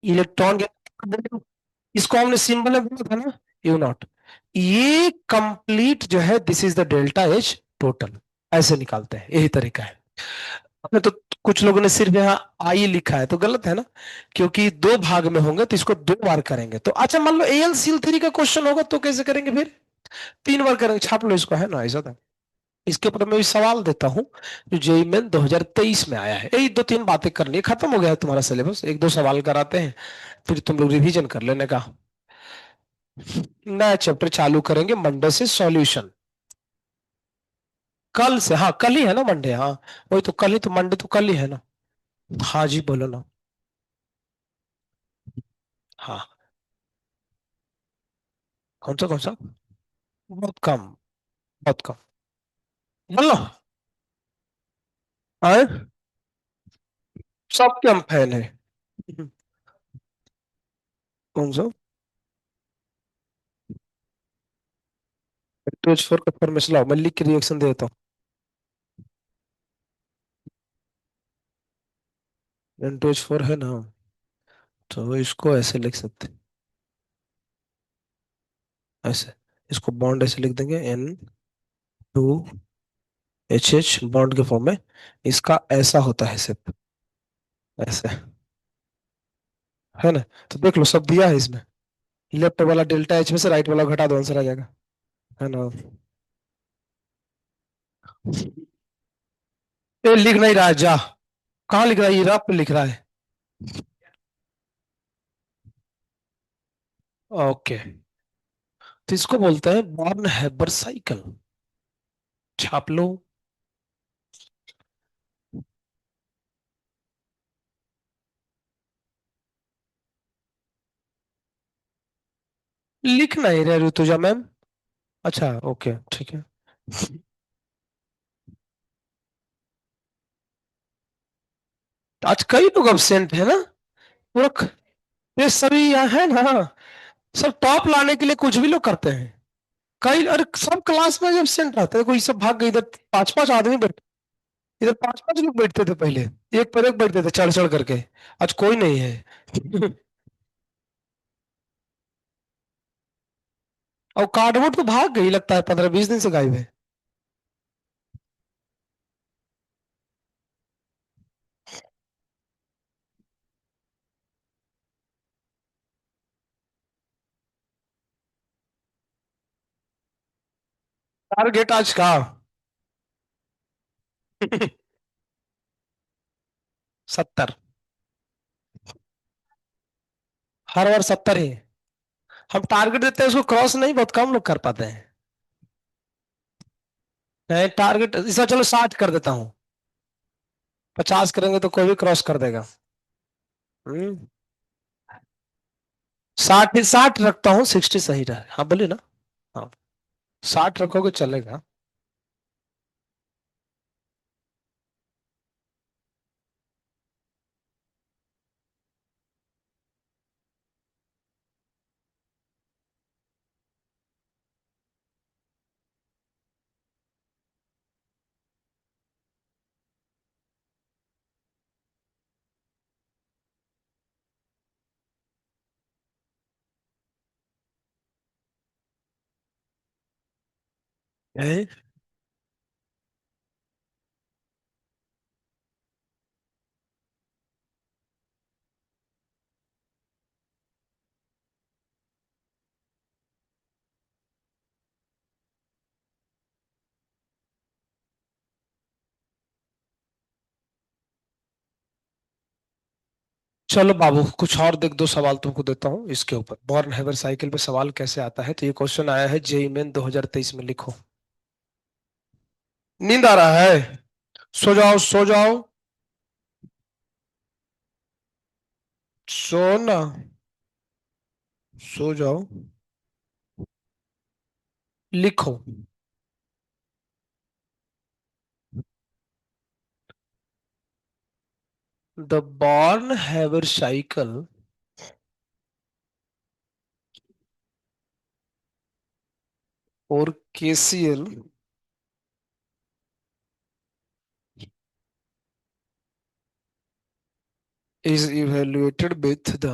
Electron के, इसको हमने सिंबल में बोला था ना, यू नॉट। ये कंप्लीट जो है, this is the delta H total, ऐसे निकालते हैं, यही तरीका है। आपने तो, कुछ लोगों ने सिर्फ यहाँ आई लिखा है तो गलत है ना, क्योंकि दो भाग में होंगे तो इसको दो बार करेंगे। तो अच्छा, मान लो एल सील थ्री का क्वेश्चन होगा तो कैसे करेंगे फिर? तीन बार करेंगे, छाप लो इसको, है ना, ऐसा था। इसके ऊपर मैं भी सवाल देता हूँ, जो जेई मेन 2023 में आया है। यही दो तीन बातें करनी है, खत्म हो गया है तुम्हारा सिलेबस, एक दो सवाल कराते हैं, फिर तुम लोग रिवीजन कर लेने का। नया चैप्टर चालू करेंगे मंडे से, सॉल्यूशन। कल से, हाँ कल ही है ना मंडे, हाँ वही तो, कल ही तो मंडे, तो कल ही है ना। हाँ जी, बोलो ना। हाँ, कौन सा कौन सा? बहुत कम, बहुत कम। बोलो। आए, सबके हम फैन है। कौन सा? टू फोर का फॉर्मेशन लाओ, मैं लिख के रिएक्शन दे देता हूँ। एन टू एच फोर है ना, तो इसको ऐसे लिख सकते हैं, ऐसे। इसको बॉन्ड ऐसे लिख देंगे, N2H बॉन्ड के फॉर्म में। इसका ऐसा होता है सिर्फ, ऐसे, है ना। तो देख लो, सब दिया है इसमें। लेफ्ट वाला डेल्टा एच में से राइट वाला घटा दो, आंसर आ जाएगा, है ना। ये लिख नहीं रहा है, जा। कहाँ लिख रहा है? ये रफ पे लिख रहा है। ओके, तो इसको बोलते हैं बॉर्न हैबर साइकिल। छाप लो। लिख नहीं रहे ऋतुजा मैम? अच्छा, ओके, ठीक है। आज कई लोग अब्सेंट है ना, पूरा ये सभी यहाँ है ना, सब टॉप लाने के लिए कुछ भी लोग करते हैं। कई, अरे सब क्लास में जब अब्सेंट रहते हैं, कोई सब भाग गए इधर। पांच पांच आदमी बैठ, इधर पांच पांच लोग बैठते थे पहले, एक पर एक बैठते थे चढ़ चढ़ करके। आज कोई नहीं है। और कार्डबोर्ड तो भाग गई लगता है, 15-20 दिन से गायब है। टारगेट आज का। 70। हर बार 70 ही। हम टारगेट देते हैं, उसको क्रॉस नहीं, बहुत कम लोग कर पाते हैं। नहीं, टारगेट इसका चलो 60 कर देता हूँ। 50 करेंगे तो कोई भी क्रॉस कर देगा। हम्म। 60 रखता हूँ, 60 सही रहा, हाँ बोलिए ना। हाँ, 60 रखोगे चलेगा। है? चलो बाबू, कुछ और देख, दो सवाल तुमको देता हूँ इसके ऊपर, बॉर्न हैवर साइकिल पे सवाल कैसे आता है। तो ये क्वेश्चन आया है जेईई मेन 2023 में, लिखो। नींद आ रहा है? सो जाओ, सो जाओ, सो ना, सो जाओ। लिखो। द बॉर्न हैवर साइकिल और KCL is evaluated with the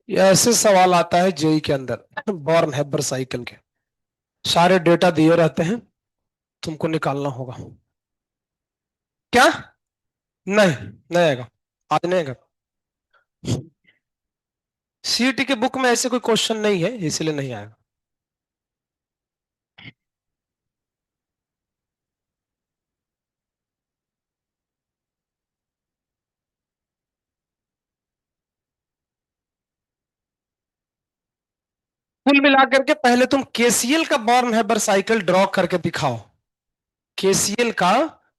ये ऐसे सवाल आता है जेई के अंदर बॉर्न हैबर साइकिल के सारे डेटा दिए रहते हैं, तुमको निकालना होगा। क्या? नहीं, नहीं आएगा, आज नहीं आएगा। सीईटी के बुक में ऐसे कोई क्वेश्चन नहीं है, इसलिए नहीं आएगा। कुल मिलाकर के पहले तुम केसीएल का बॉर्न हैबर साइकिल ड्रॉ करके दिखाओ। केसीएल का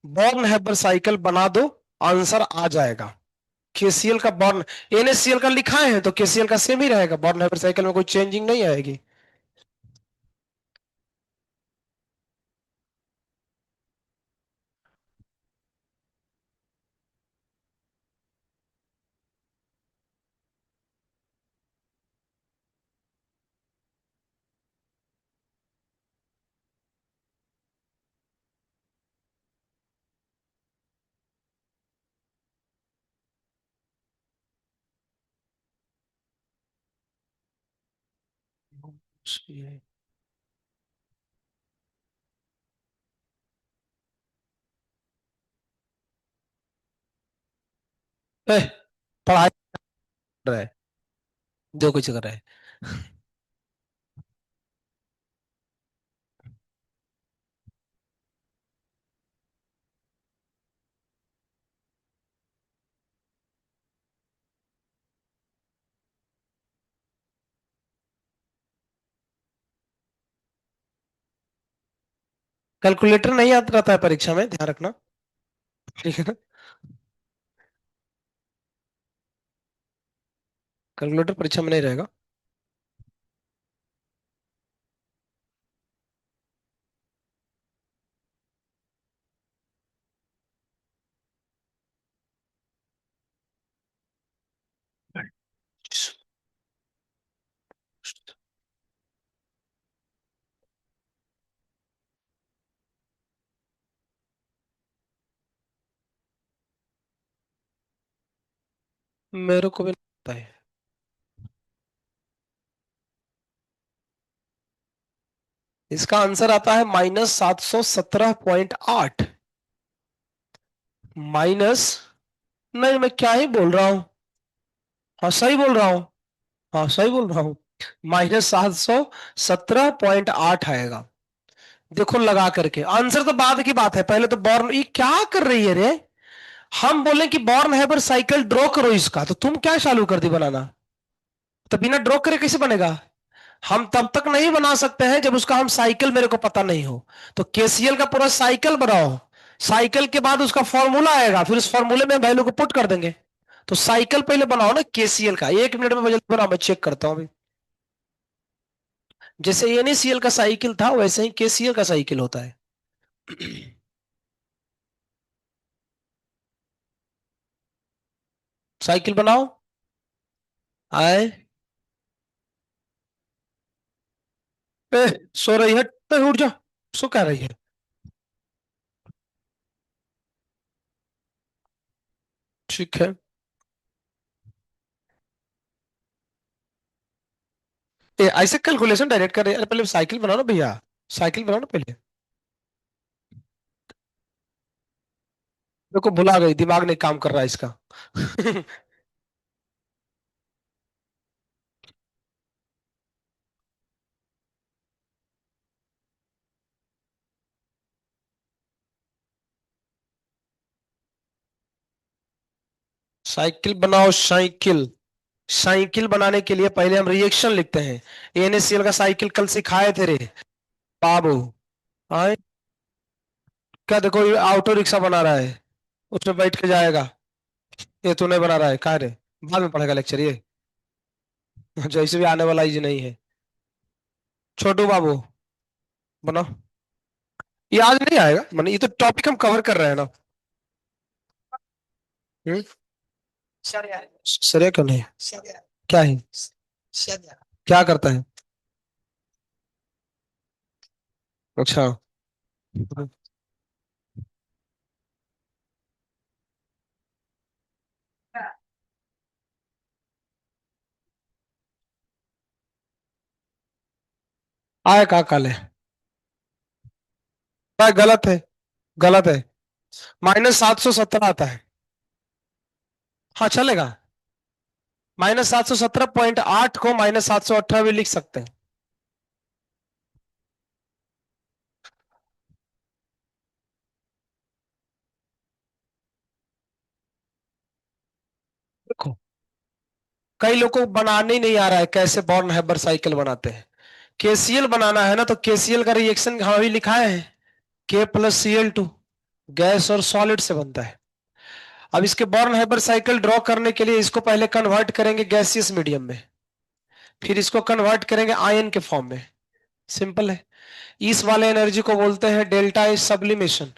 बॉर्न हैबर साइकिल बना दो, आंसर आ जाएगा। केसीएल का बॉर्न, एनएससीएल का लिखा है तो केसीएल का सेम ही रहेगा, बॉर्न हैबर साइकिल में कोई चेंजिंग नहीं आएगी। ए, पढ़ाई कर रहा है, जो कुछ कर रहा है। कैलकुलेटर नहीं याद रहता है परीक्षा में, ध्यान रखना, ठीक है ना। कैलकुलेटर परीक्षा में नहीं रहेगा। मेरे को भी नहीं पता है। इसका आंसर आता है -717.8। माइनस, नहीं मैं क्या ही बोल रहा हूँ। हाँ सही बोल रहा हूँ, हाँ सही बोल रहा हूँ। -717.8 आएगा। देखो लगा करके, आंसर तो बाद की बात है, पहले तो बॉर्न, ये क्या कर रही है रे। हम बोले कि बॉर्न हैबर साइकिल ड्रॉ करो इसका, तो तुम क्या चालू कर दी बनाना। तो बिना ड्रॉ करे कैसे बनेगा। हम तब तक नहीं बना सकते हैं जब उसका हम साइकिल मेरे को पता नहीं हो। तो केसीएल का पूरा साइकिल बनाओ, साइकिल के बाद उसका फॉर्मूला आएगा, फिर उस फॉर्मूले में वैल्यू को पुट कर देंगे, तो साइकिल पहले बनाओ ना केसीएल का, 1 मिनट में जल्दी बनाओ, मैं चेक करता हूँ अभी। जैसे एनएसीएल का साइकिल था वैसे ही केसीएल का साइकिल होता है। साइकिल बनाओ। आए। ए, सो रही है, उठ जा। सो कह रही है। ठीक है। ऐसे कैलकुलेशन डायरेक्ट कर रहे हैं? अरे पहले साइकिल बनाओ ना भैया। साइकिल बनाओ ना पहले। मेरे को भुला गई, दिमाग नहीं काम कर रहा है इसका। साइकिल बनाओ साइकिल। साइकिल बनाने के लिए पहले हम रिएक्शन लिखते हैं। एनएससीएल का साइकिल कल सिखाए थे रे बाबू। आए। क्या देखो ये ऑटो रिक्शा बना रहा है, उसमें बैठ के जाएगा। ये तो नहीं बना रहा है, कहा रे। बाद में पढ़ेगा लेक्चर ये। जैसे भी आने वाला ही नहीं है। छोटू बाबू बनाओ। ये आज नहीं आएगा, मतलब ये तो टॉपिक हम कवर कर रहे हैं ना। हम्म। सर क्यों नहीं? क्या है? क्या करता है? अच्छा। आया कहा काले? भाई गलत है। गलत है। -717 आता है। हाँ चलेगा। -717.8 को -718 भी लिख सकते हैं। देखो, कई लोगों को बनाने ही नहीं आ रहा है कैसे बॉर्न हैबर साइकिल बनाते हैं। केसीएल बनाना है ना, तो केसीएल का रिएक्शन हम अभी लिखाए हैं। K+Cl2 गैस और सॉलिड से बनता है। अब इसके बॉर्न हैबर साइकिल ड्रॉ करने के लिए इसको पहले कन्वर्ट करेंगे गैसियस मीडियम में, फिर इसको कन्वर्ट करेंगे आयन के फॉर्म में। सिंपल है। इस वाले एनर्जी को बोलते हैं डेल्टा एच सब्लिमेशन,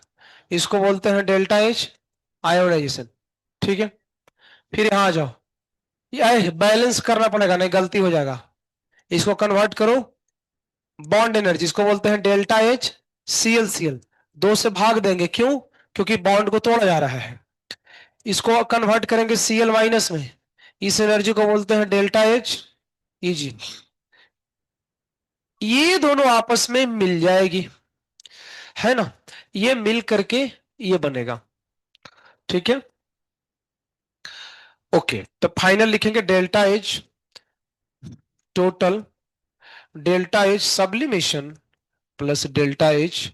इसको बोलते हैं डेल्टा एच आयोनाइजेशन। ठीक है। फिर यहां आ जाओ। ये बैलेंस करना पड़ेगा, नहीं गलती हो जाएगा। इसको कन्वर्ट करो। बॉन्ड एनर्जी इसको बोलते हैं डेल्टा एच सी एल। दो से भाग देंगे, क्यों? क्योंकि बॉन्ड को तोड़ा जा रहा है। इसको कन्वर्ट करेंगे Cl- में। इस एनर्जी को बोलते हैं डेल्टा एच Eg। ये दोनों आपस में मिल जाएगी, है ना? ये मिल करके ये बनेगा। ठीक है। ओके, तो फाइनल लिखेंगे delta H total, delta H sublimation plus delta H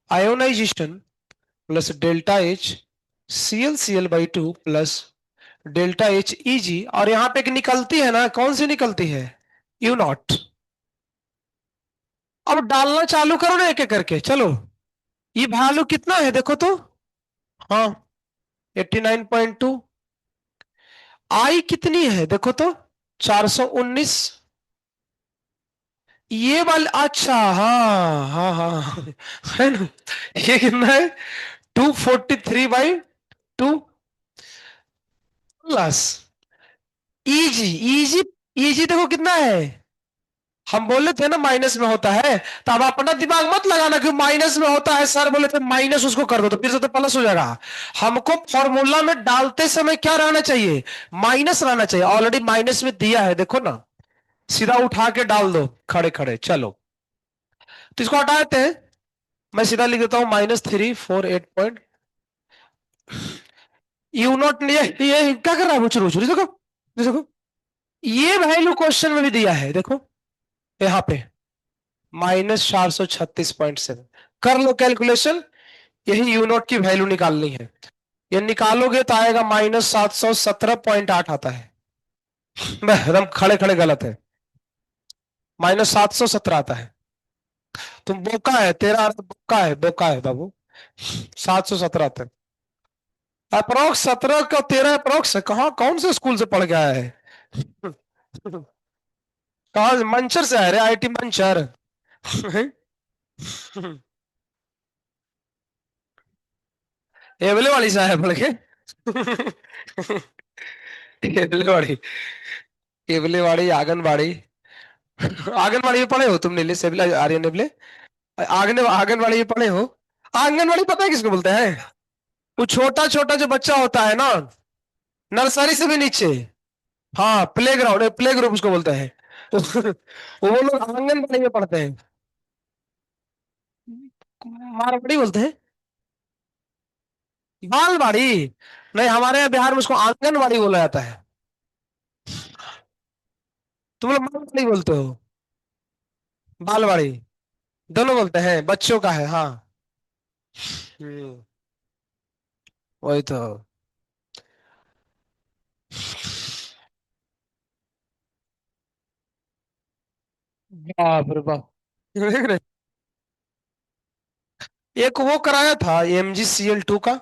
ionisation plus delta H Cl/Cl/2 plus delta H Eg। और यहां पे एक निकलती है ना, कौन सी निकलती है? You not. अब डालना चालू करो ना एक एक करके, चलो। ये वैल्यू कितना है देखो तो। हाँ, 89.2। आई कितनी है देखो तो, 419। ये वाले, अच्छा हाँ हाँ हाँ, है ना? ये कितना है? 243/2 प्लस इजी। इजी। इजी देखो कितना है। हम बोले थे ना माइनस में होता है, तो अब अपना दिमाग मत लगाना कि माइनस में होता है, सर बोले थे माइनस उसको कर दो तो फिर से तो प्लस हो जाएगा। हमको फॉर्मूला में डालते समय क्या रहना चाहिए? माइनस रहना चाहिए। ऑलरेडी माइनस में दिया है देखो ना, सीधा उठा के डाल दो खड़े खड़े, चलो। तो इसको हटा देते हैं। मैं सीधा लिख देता हूं -348 यू नॉट। ये क्या कर रहा है बुचरू बुचरू, देखो। देखो, ये वैल्यू क्वेश्चन में भी दिया है देखो, यहाँ पे -436.7। कर लो कैलकुलेशन। यही यू नॉट की वैल्यू निकालनी है। ये निकालोगे तो आएगा -717.8 आता है। एकदम खड़े खड़े गलत है। -717 आता है। तुम बोका है, तेरा अर्थ बोका है, बोका है बाबू। 717 आता है। अप्रोक्स 17 का 13 अप्रोक्स कहाँ कौन से स्कूल से पढ़ के आया है? कहाँ से? मंचर से आया रे, आईटी मंचर। एवले वाली से आया पढ़ के। एवले वाली, एवले वाली आंगनबाड़ी। आंगनबाड़ी में पढ़े हो तुम? नीले सेबला आर्यन नेबले आंगनबाड़ी में पढ़े हो? आंगनबाड़ी पता है किसको बोलते हैं? वो छोटा छोटा जो बच्चा होता है ना, नर्सरी से भी नीचे। हाँ, प्ले ग्राउंड, प्ले ग्रुप उसको बोलते हैं। वो लोग आंगनबाड़ी में पढ़ते हैं। मारवाड़ी बोलते हैं। बालवाड़ी? नहीं, हमारे यहाँ बिहार में उसको आंगनबाड़ी बोला जाता है। तुम लोग मारवाड़ी बोलते हो? बालवाड़ी? दोनों बोलते हैं, बच्चों का है, हाँ। हम्म, वही तो। बाप रे बाप। देख रहे, एक वो कराया था MGCL2 का।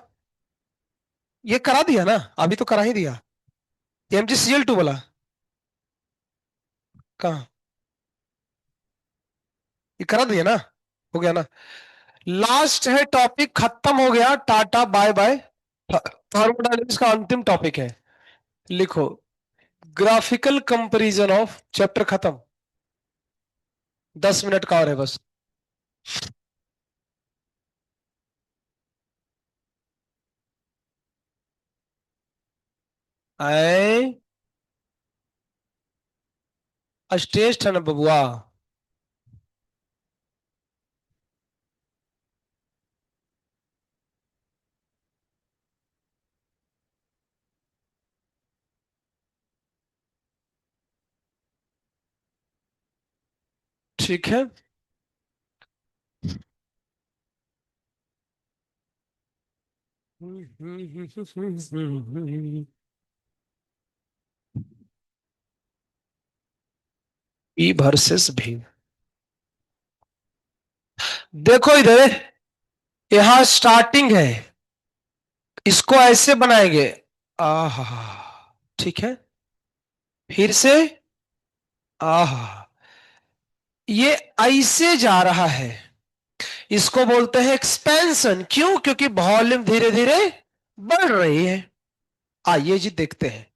ये करा दिया ना? अभी तो करा ही दिया। MGCL2 वाला। कहाँ? ये करा दिया ना? हो गया ना? लास्ट है टॉपिक, खत्म हो गया, टाटा बाय बाय। थर्मोडायनेमिक्स का अंतिम टॉपिक है। लिखो, ग्राफिकल कंपैरिजन ऑफ, चैप्टर खत्म। 10 मिनट का और है बस। आए, आज टेस्ट है ना बबुआ। ठीक है। ई वर्सेस भी। देखो इधर, यहां स्टार्टिंग है, इसको ऐसे बनाएंगे। आहा, ठीक है। फिर से, आहा, ये ऐसे जा रहा है। इसको बोलते हैं एक्सपेंशन। क्यों? क्योंकि वॉल्यूम धीरे धीरे बढ़ रही है। आइए जी देखते हैं।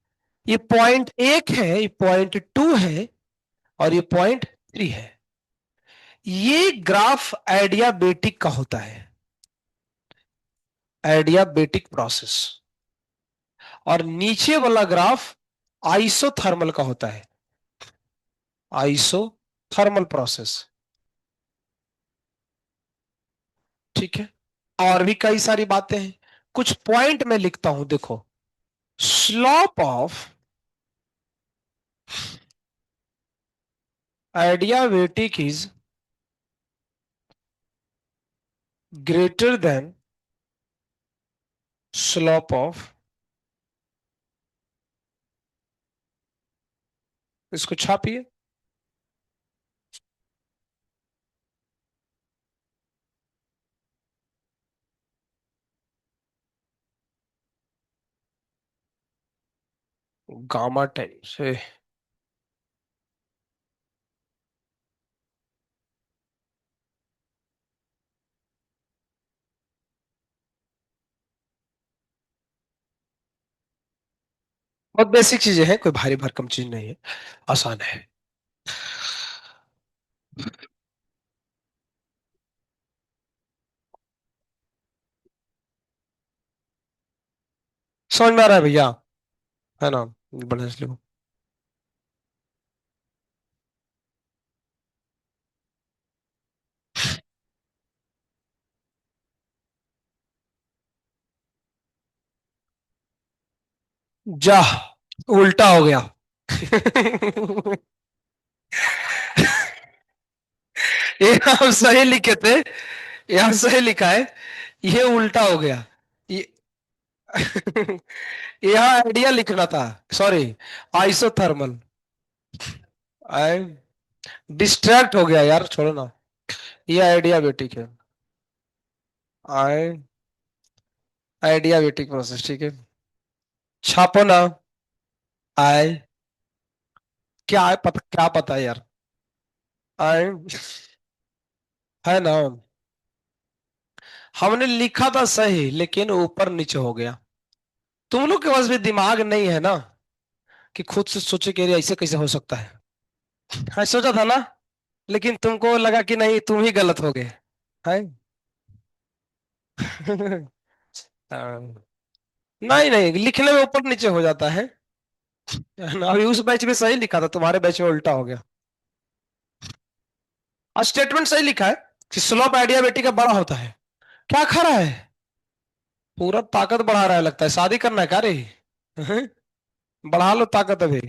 ये पॉइंट 1 है, ये पॉइंट 2 है, और ये पॉइंट 3 है। ये ग्राफ एडियाबेटिक का होता है, एडियाबेटिक प्रोसेस। और नीचे वाला ग्राफ आइसोथर्मल का होता है, आइसोथर्मल प्रोसेस। ठीक है। और भी कई सारी बातें हैं, कुछ पॉइंट में लिखता हूं, देखो। Slope of adiabatic is greater than slope of, इसको छापिए। गामा 10 से। बहुत बेसिक चीजें हैं, कोई भारी भरकम चीज नहीं है, आसान है। समझ में आ रहा है भैया? है ना? बढ़िया से लिखो। जा, उल्टा हो गया। ये हम सही लिखे थे, यहाँ सही लिखा है, ये उल्टा हो गया। ये यहाँ आइडिया लिखना था, सॉरी, आइसोथर्मल। आई डिस्ट्रैक्ट हो गया यार, छोड़ो ना। ये आइडिया बेटिक है। आई आइडियाबेटिक प्रोसेस, ठीक है। छापो ना। आए। क्या है पता, क्या पता है यार। आए। है ना। हमने लिखा था सही, लेकिन ऊपर नीचे हो गया। तुम लोग के पास भी दिमाग नहीं है ना, कि खुद से सोचे कि अरे ऐसे कैसे हो सकता है। हाँ, सोचा था ना। लेकिन तुमको लगा कि नहीं, तुम ही गलत हो गए। है। हाँ। नहीं नहीं, लिखने में ऊपर नीचे हो जाता है। अभी उस बैच में सही लिखा था, तुम्हारे बैच में उल्टा हो गया। और स्टेटमेंट सही लिखा है कि स्लोप आइडियाबेटिक का बड़ा होता है। क्या खा रहा है? पूरा ताकत बढ़ा रहा है, लगता है शादी करना है क्या रे? हैं? बढ़ा लो ताकत अभी,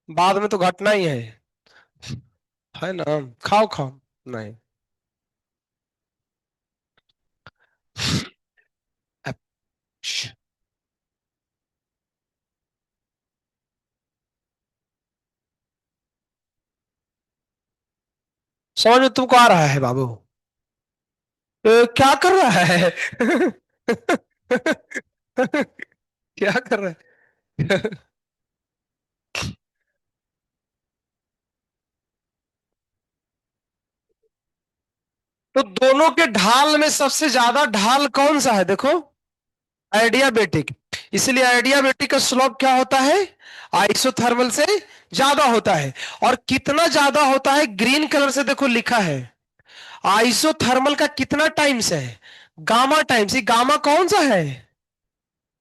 बाद में तो घटना ही है ना। खाओ खाओ। नहीं। अच्छा। समझ में तुमको आ रहा है बाबू? क्या कर रहा है? क्या कर रहा है? तो दोनों के ढाल में सबसे ज्यादा ढाल कौन सा है, देखो? आइडियाबेटिक। इसलिए आइडियाबेटिक का स्लोप क्या होता है? आइसोथर्मल से ज्यादा होता है। और कितना ज्यादा होता है, ग्रीन कलर से देखो लिखा है। आइसोथर्मल का कितना टाइम्स है? Gamma times. ये गामा कौन सा है?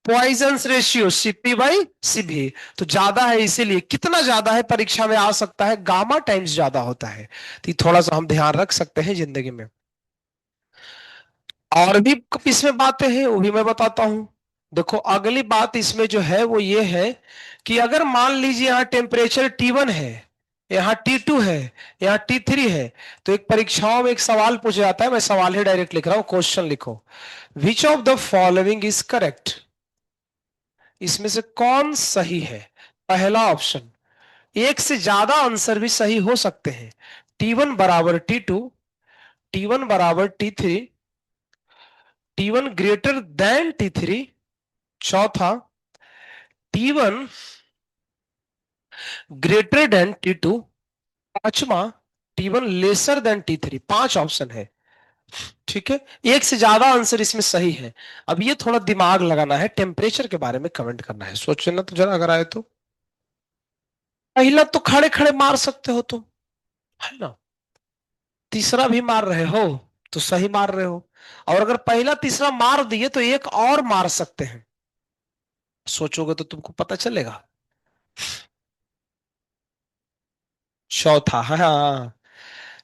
Poisson's ratio, CP by CB. तो ज्यादा है, इसीलिए कितना ज्यादा है परीक्षा में आ सकता है, गामा टाइम्स ज्यादा होता है। तो ये थोड़ा सा हम ध्यान रख सकते हैं जिंदगी में। और भी इसमें बातें हैं, वो भी मैं बताता हूं। देखो, अगली बात इसमें जो है वो ये है कि अगर मान लीजिए यहाँ टेम्परेचर T1 है, यहाँ T2 है, यहाँ T3 है, तो एक परीक्षाओं में एक सवाल पूछा जाता है, मैं सवाल ही डायरेक्ट लिख रहा हूं, क्वेश्चन लिखो। Which of the following is correct? इसमें से कौन सही है? पहला ऑप्शन। एक से ज्यादा आंसर भी सही हो सकते हैं। T1 बराबर T2, T1 बराबर T3, T1 greater than T3। चौथा, T1 ग्रेटर देन T2। पांचवा, T1 लेसर देन T3। पांच ऑप्शन है, ठीक है। एक से ज्यादा आंसर इसमें सही है। अब ये थोड़ा दिमाग लगाना है, टेम्परेचर के बारे में कमेंट करना है, सोचो ना तो जरा, अगर आए तो। पहला तो खड़े खड़े मार सकते हो तुम, है ना। तीसरा भी मार रहे हो तो सही मार रहे हो। और अगर पहला तीसरा मार दिए तो एक और मार सकते हैं, सोचोगे तो तुमको पता चलेगा। चौथा, हाँ,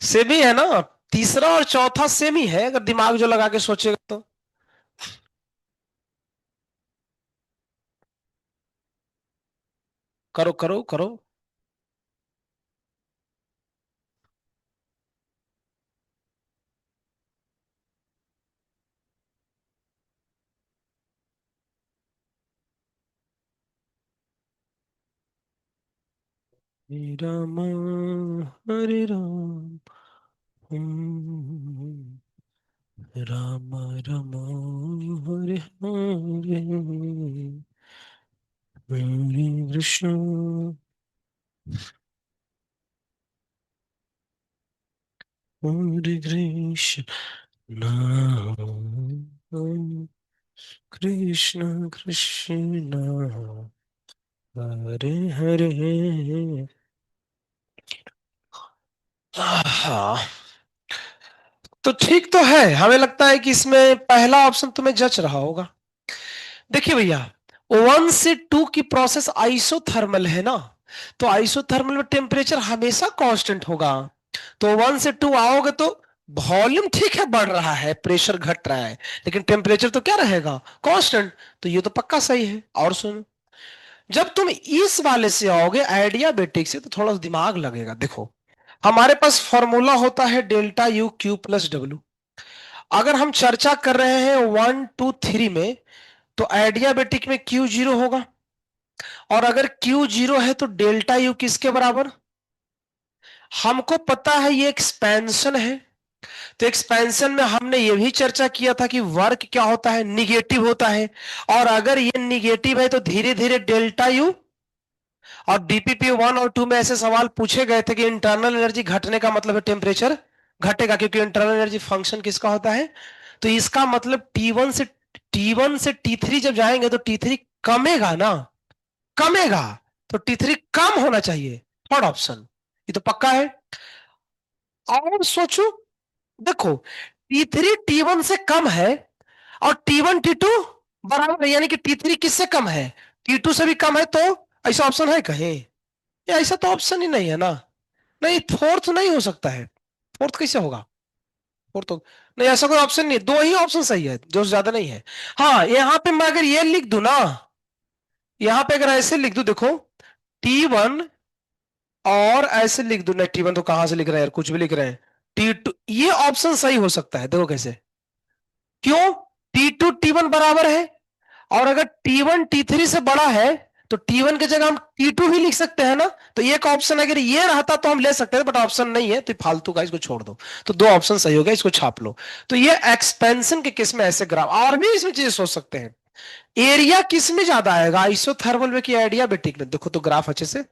सेम ही है ना। तीसरा और चौथा सेम ही है, अगर दिमाग जो लगा के सोचेगा तो। करो करो करो। हरे राम, हरे राम, राम राम, हरे हरे, हरे कृष्ण, हरे कृष्ण, कृष्ण कृष्ण, हरे हरे। हाँ, तो ठीक तो है, हमें लगता है कि इसमें पहला ऑप्शन तुम्हें जच रहा होगा। देखिए भैया, 1 से 2 की प्रोसेस आइसोथर्मल है ना, तो आइसोथर्मल में टेम्परेचर हमेशा कांस्टेंट होगा। तो 1 से 2 आओगे तो वॉल्यूम ठीक है बढ़ रहा है, प्रेशर घट रहा है, लेकिन टेम्परेचर तो क्या रहेगा, कांस्टेंट। तो ये तो पक्का सही है। और सुनो, जब तुम इस वाले से आओगे आइडियाबेटिक से, तो थोड़ा सा दिमाग लगेगा। देखो, हमारे पास फॉर्मूला होता है delta U Q plus W. अगर हम चर्चा कर रहे हैं 1 2 3 में, तो आइडियाबेटिक में क्यू जीरो होगा। और अगर क्यू जीरो है तो डेल्टा यू किसके बराबर? हमको पता है ये एक्सपेंशन है, तो एक्सपेंशन में हमने ये भी चर्चा किया था कि वर्क क्या होता है, निगेटिव होता है। और अगर ये निगेटिव है तो धीरे धीरे डेल्टा यू, और डीपीपी 1 और 2 में ऐसे सवाल पूछे गए थे कि इंटरनल एनर्जी घटने का मतलब है टेम्परेचर घटेगा, क्योंकि इंटरनल एनर्जी फंक्शन किसका होता है। तो इसका मतलब T1 से T3 जब जाएंगे तो T3 कमेगा ना, कमेगा। तो T3 कम होना चाहिए, थर्ड ऑप्शन, ये तो पक्का है। और सोचो, देखो, T3 T1 से कम है, और T1 T2 बराबर है, यानी कि T3 किससे कम है, T2 से भी कम है। तो ऐसा ऑप्शन है कहीं? ये ऐसा तो ऑप्शन ही नहीं है ना। नहीं, फोर्थ नहीं हो सकता है। फोर्थ कैसे होगा? फोर्थ तो नहीं, ऐसा कोई ऑप्शन नहीं, दो ही ऑप्शन सही है, जो ज्यादा नहीं है। हाँ, यहाँ पे मैं अगर ये लिख दूं ना, यहाँ पे अगर ऐसे लिख दूं, देखो, T1, और ऐसे लिख दूं, नहीं T1 तो कहां से लिख रहे हैं यार, कुछ भी लिख रहे हैं। T2, ये ऑप्शन सही हो सकता है, देखो कैसे। क्यों? T2 T1 बराबर है, और अगर T1 T3 से बड़ा है तो T1 की जगह हम T2 भी लिख सकते हैं ना। तो एक ऑप्शन अगर ये रहता तो हम ले सकते हैं, बट ऑप्शन नहीं है, तो फालतू का, इसको छोड़ दो। तो दो ऑप्शन सही हो गया, इसको छाप लो। तो ये एक्सपेंशन के केस में ऐसे ग्राफ, और भी इसमें चीजें सोच सकते हैं। एरिया किस में ज्यादा आएगा, आइसोथर्मल में कि एडियाबेटिक में? देखो तो ग्राफ अच्छे से,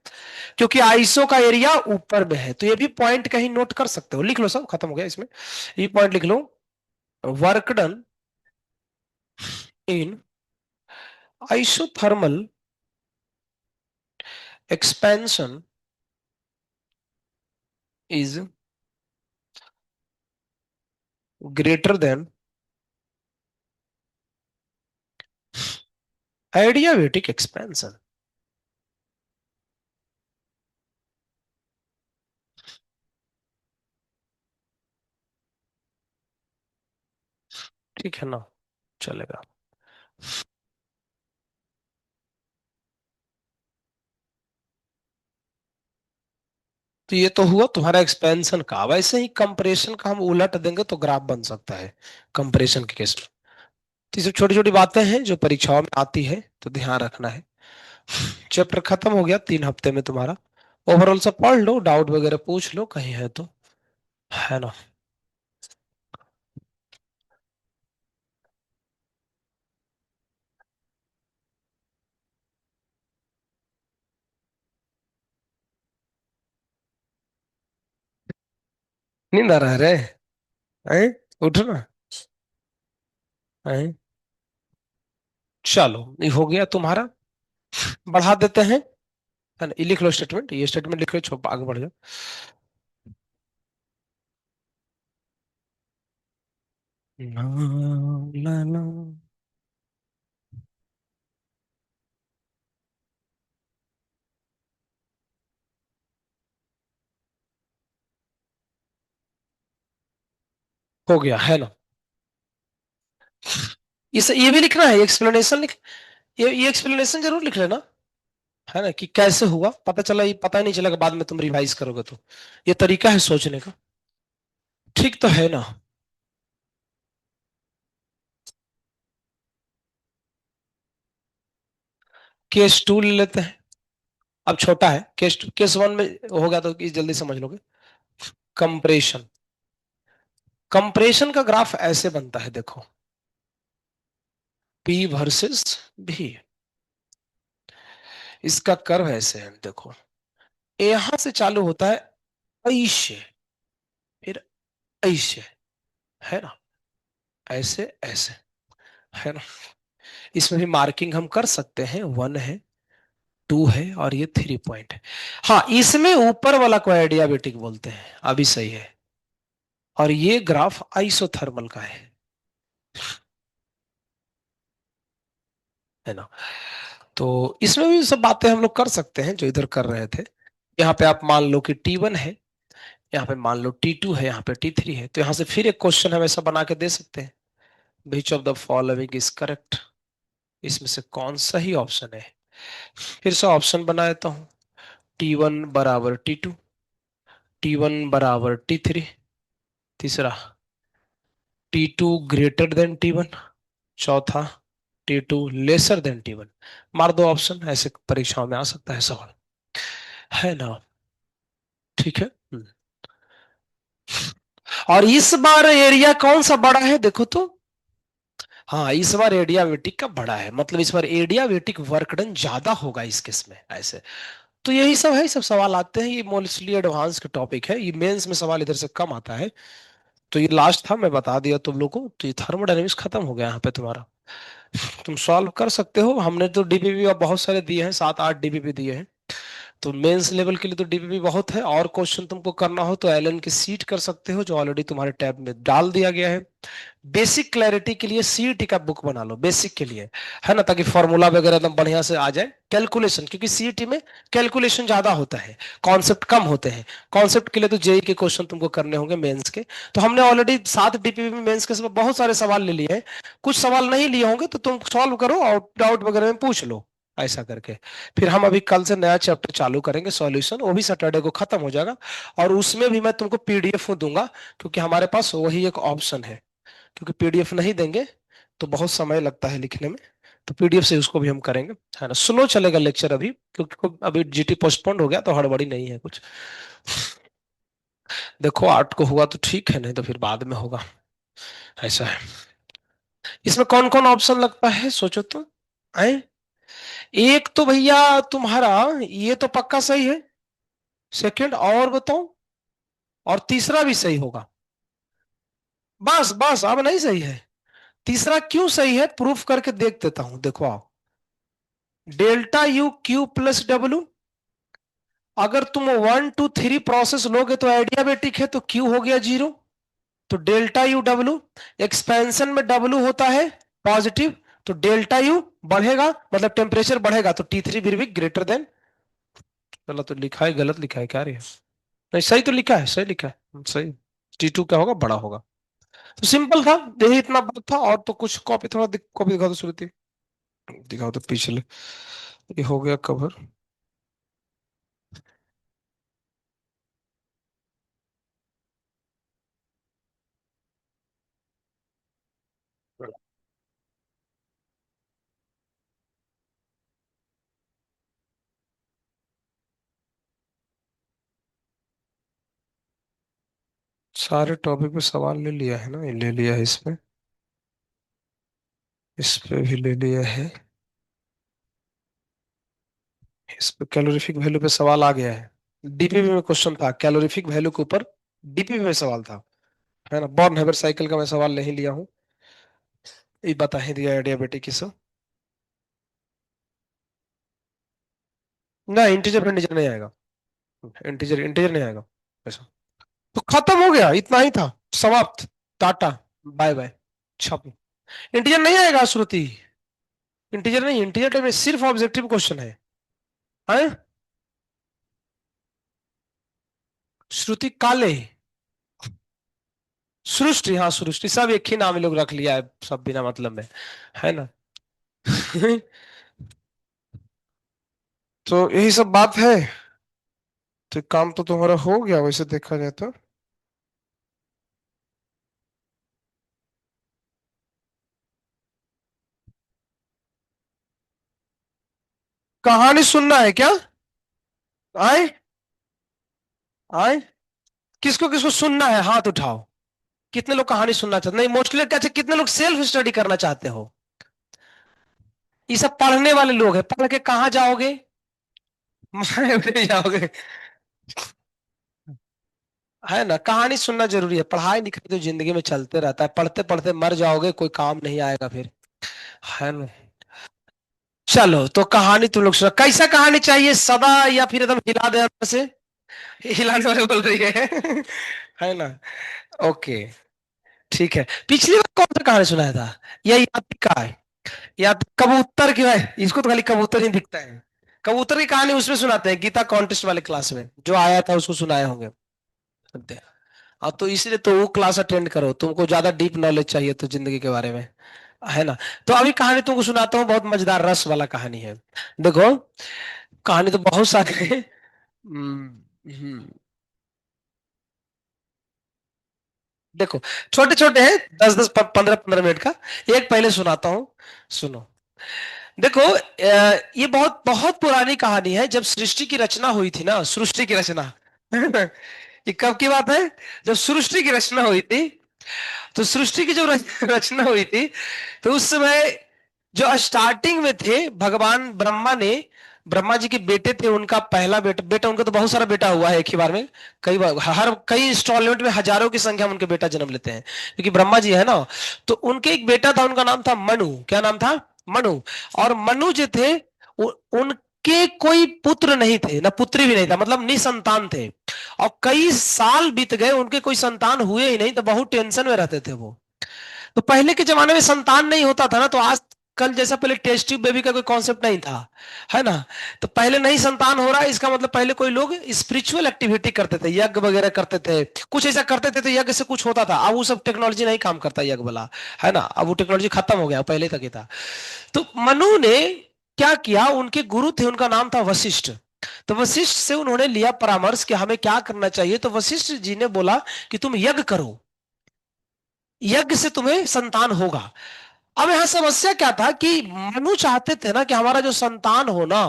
क्योंकि आइसो का एरिया ऊपर में है, तो ये भी पॉइंट कहीं नोट कर सकते हो, लिख लो, सब खत्म हो गया इसमें। ये पॉइंट लिख लो, work done in isothermal expansion is greater than adiabatic expansion। ठीक है ना, चलेगा। तो ये तो हुआ तुम्हारा एक्सपेंशन का, वैसे ही कंप्रेशन का हम उलट देंगे तो ग्राफ बन सकता है कंप्रेशन के केस में। तो ये सब छोटी छोटी बातें हैं जो परीक्षाओं में आती है, तो ध्यान रखना है। चैप्टर खत्म हो गया 3 हफ्ते में तुम्हारा। ओवरऑल सब पढ़ लो, डाउट वगैरह पूछ लो कहीं है तो, है ना। नींद आ रहा है रे? हैं? उठो ना। हैं? चलो, ये हो गया तुम्हारा, बढ़ा देते हैं, है ना। ये लिख लो स्टेटमेंट, ये स्टेटमेंट लिख लो, आगे बढ़ जाओ। ला, ला, ला। हो गया है ना। इसे ये भी लिखना है, एक्सप्लेनेशन लिख, ये एक्सप्लेनेशन जरूर लिख लेना, है ना, कि कैसे हुआ, पता चला, ये पता ही नहीं चलेगा बाद में तुम रिवाइज करोगे तो। ये तरीका है सोचने का, ठीक तो है ना। केस 2 ले लेते हैं, अब छोटा है। केस 1 में हो गया तो इस जल्दी समझ लोगे। कंप्रेशन, कंप्रेशन का ग्राफ ऐसे बनता है, देखो, P वर्सेस V। इसका कर्व ऐसे है, देखो, यहां से चालू होता है ऐसे, फिर ऐसे, है ना, ऐसे ऐसे, है ना। इसमें भी मार्किंग हम कर सकते हैं, 1 है, 2 है, और ये 3 पॉइंट है। हाँ, इसमें ऊपर वाला को एडियाबेटिक बोलते हैं, अभी सही है। और ये ग्राफ आइसोथर्मल का है ना। तो इसमें भी सब बातें हम लोग कर सकते हैं जो इधर कर रहे थे। यहाँ पे आप मान लो कि T1 है, यहाँ पे मान लो T2 है, यहाँ पे T3 है, तो यहाँ से फिर एक क्वेश्चन हम ऐसा बना के दे सकते हैं, which of the following is correct, इसमें से कौन सही ऑप्शन है। फिर से ऑप्शन बना देता हूँ, T1 बराबर T2, T1 बराबर T3, तीसरा T2 ग्रेटर देन T1, चौथा T2 लेसर देन T1। मार दो ऑप्शन, ऐसे परीक्षाओं में आ सकता है सवाल, है ना। ठीक है। और इस बार एरिया कौन सा बड़ा है देखो तो। हाँ, इस बार एडियाबेटिक का बड़ा है, मतलब इस बार एडियाबेटिक वर्क डन ज्यादा होगा इस केस में ऐसे। तो यही सब है, सब सवाल आते हैं, ये मोस्टली एडवांस का टॉपिक है, ये मेंस में सवाल इधर से कम आता है। तो ये लास्ट था, मैं बता दिया तुम लोग को, तो ये थर्मोडायनेमिक्स खत्म हो गया यहाँ पे तुम्हारा। तुम सॉल्व कर सकते हो, हमने तो डीपीपी बहुत सारे दिए हैं, 7-8 डीपीपी दिए हैं। तो मेंस लेवल के लिए तो डीपीपी बहुत है, और क्वेश्चन तुमको करना हो तो एलन की सीट कर सकते हो, जो ऑलरेडी तुम्हारे टैब में डाल दिया गया है। बेसिक क्लैरिटी के लिए सीईटी का बुक बना लो, बेसिक के लिए, है ना, ताकि फॉर्मूला वगैरह एकदम बढ़िया से आ जाए, कैलकुलेशन, क्योंकि सीईटी में कैलकुलेशन ज्यादा होता है, कॉन्सेप्ट कम होते हैं। कॉन्सेप्ट के लिए तो जेई के क्वेश्चन तुमको करने होंगे मेंस के। तो हमने ऑलरेडी 7 डीपीपी में मेंस के सब बहुत सारे सवाल ले लिए हैं। कुछ सवाल नहीं लिए होंगे तो तुम सॉल्व करो और डाउट वगैरह में पूछ लो, ऐसा करके। फिर हम अभी कल से नया चैप्टर चालू करेंगे सॉल्यूशन, वो भी सैटरडे को खत्म हो जाएगा। और उसमें भी मैं तुमको पीडीएफ दूंगा, क्योंकि हमारे पास वही एक ऑप्शन है, क्योंकि पीडीएफ नहीं देंगे तो बहुत समय लगता है लिखने में। तो पीडीएफ से उसको भी हम करेंगे, है ना। स्लो चलेगा लेक्चर अभी, क्योंकि अभी जीटी पोस्टपोन्ड हो गया, तो हड़बड़ी नहीं है कुछ। देखो 8 को हुआ तो ठीक है, नहीं तो फिर बाद में होगा, ऐसा है। इसमें कौन कौन ऑप्शन लगता है सोचो तो। आए, एक तो भैया तुम्हारा ये तो पक्का सही है, सेकंड और बताओ, और तीसरा भी सही होगा। बस बस, अब नहीं सही है। तीसरा क्यों सही है, प्रूफ करके देख देता हूं, देखो आओ। Delta U Q plus W, अगर तुम 1 2 3 प्रोसेस लोगे तो एडियाबेटिक है, तो क्यू हो गया 0। तो डेल्टा यू डब्ल्यू, एक्सपेंशन में डब्ल्यू होता है पॉजिटिव, तो डेल्टा यू बढ़ेगा, मतलब टेम्परेचर बढ़ेगा, तो T3 will be greater than. गलत तो लिखा है, गलत लिखा है क्या रे? नहीं, सही तो लिखा है, सही लिखा है, सही। T2 क्या होगा, बड़ा होगा। तो सिंपल था, यही इतना बात था। और तो कुछ, कॉपी थोड़ा कॉपी दिखा दो श्रुति, दिखाओ तो पिछले। ये हो गया कवर। सारे टॉपिक पे सवाल ले लिया है ना, ये ले लिया है इसमें, इस पे भी ले लिया है, इस पे कैलोरीफिक वैल्यू पे सवाल आ गया है। डीपीपी में क्वेश्चन था कैलोरीफिक वैल्यू के ऊपर, डीपीपी में सवाल था, है ना। बॉर्न हेबर साइकिल का मैं सवाल नहीं लिया हूँ, ये बता ही दिया है डियाबिटिक की सब। ना, इंटीजर इंटीजर नहीं आएगा, इंटीजर इंटीजर नहीं आएगा ऐसा। तो खत्म हो गया, इतना ही था, समाप्त, टाटा, बाय बाय, छप। इंटीजर नहीं आएगा श्रुति, इंटीजर नहीं, इंटीजर टाइप में सिर्फ ऑब्जेक्टिव क्वेश्चन है? श्रुति काले, सृष्टि, हाँ सृष्टि, सब एक ही नाम ये लोग रख लिया है, सब बिना मतलब में, है ना। तो यही सब बात है। तो काम तो तुम्हारा हो गया वैसे देखा जाए तो। कहानी सुनना है क्या? आए, आए, किसको किसको सुनना है हाथ उठाओ। कितने लोग कहानी सुनना चाहते, नहीं मोस्टली क्या, कितने लोग सेल्फ स्टडी करना चाहते हो? ये सब पढ़ने वाले लोग हैं, पढ़ के कहाँ जाओगे? मारे नहीं जाओगे, है ना। कहानी सुनना जरूरी है, पढ़ाई लिखाई तो जिंदगी में चलते रहता है, पढ़ते पढ़ते मर जाओगे, कोई काम नहीं आएगा फिर, है ना। चलो, तो कहानी तुम लोग सुना, कैसा कहानी चाहिए, सदा या फिर एकदम हिला दे अंदर से? हिलाने वाले बोल रही है है ना। ओके, ठीक है। पिछली बार कौन सा कहानी सुनाया था? या याद का है? याद कबूतर क्यों है, इसको तो खाली कबूतर ही दिखता है। कबूतर की कहानी उसमें सुनाते हैं, गीता कॉन्टेस्ट वाले क्लास में जो आया था उसको सुनाए होंगे। सुनते हैं। हाँ, तो इसलिए तो वो क्लास अटेंड करो, तुमको ज्यादा डीप नॉलेज चाहिए तो जिंदगी के बारे में, है ना। तो अभी कहानी तुमको सुनाता हूँ, बहुत मजेदार रस वाला कहानी है। देखो, कहानी तो बहुत सारी है। हम्म, देखो, छोटे छोटे हैं, 10 10 15 15 मिनट का। एक पहले सुनाता हूँ, सुनो। देखो, ये बहुत बहुत पुरानी कहानी है, जब सृष्टि की रचना हुई थी ना, सृष्टि की रचना ये कब की बात है? जब सृष्टि की रचना हुई थी। तो सृष्टि की जो रचना हुई थी, तो उस समय जो स्टार्टिंग में थे भगवान ब्रह्मा ने, ब्रह्मा जी के बेटे थे, उनका पहला बेटा, उनका तो बहुत सारा बेटा हुआ है एक ही बार में, कई बार, हर कई इंस्टॉलमेंट में हजारों की संख्या में उनके बेटा जन्म लेते हैं, क्योंकि ब्रह्मा जी है ना। तो उनके एक बेटा था, उनका नाम था मनु। क्या नाम था? मनु। और मनु जो थे, उनके कोई पुत्र नहीं थे, ना पुत्री भी नहीं था, मतलब निसंतान थे। और कई साल बीत गए, उनके कोई संतान हुए ही नहीं, तो बहुत टेंशन में रहते थे वो। तो पहले के जमाने में संतान नहीं होता था ना, तो आज कल जैसा पहले टेस्ट ट्यूब बेबी का कोई कॉन्सेप्ट नहीं था, है ना। तो पहले नहीं संतान हो रहा है, इसका मतलब पहले कोई लोग स्पिरिचुअल एक्टिविटी करते थे, यज्ञ वगैरह करते थे, कुछ ऐसा करते थे, तो यज्ञ से कुछ होता था। अब वो सब टेक्नोलॉजी नहीं काम करता यज्ञ वाला, है ना, अब वो टेक्नोलॉजी खत्म हो गया, पहले तक ही था। तो मनु ने क्या किया, उनके गुरु थे, उनका नाम था वशिष्ठ। तो वशिष्ठ से उन्होंने लिया परामर्श कि हमें क्या करना चाहिए। तो वशिष्ठ जी ने बोला कि तुम यज्ञ करो, यज्ञ से तुम्हें संतान होगा। अब यहां समस्या क्या था कि मनु चाहते थे ना कि हमारा जो संतान हो ना,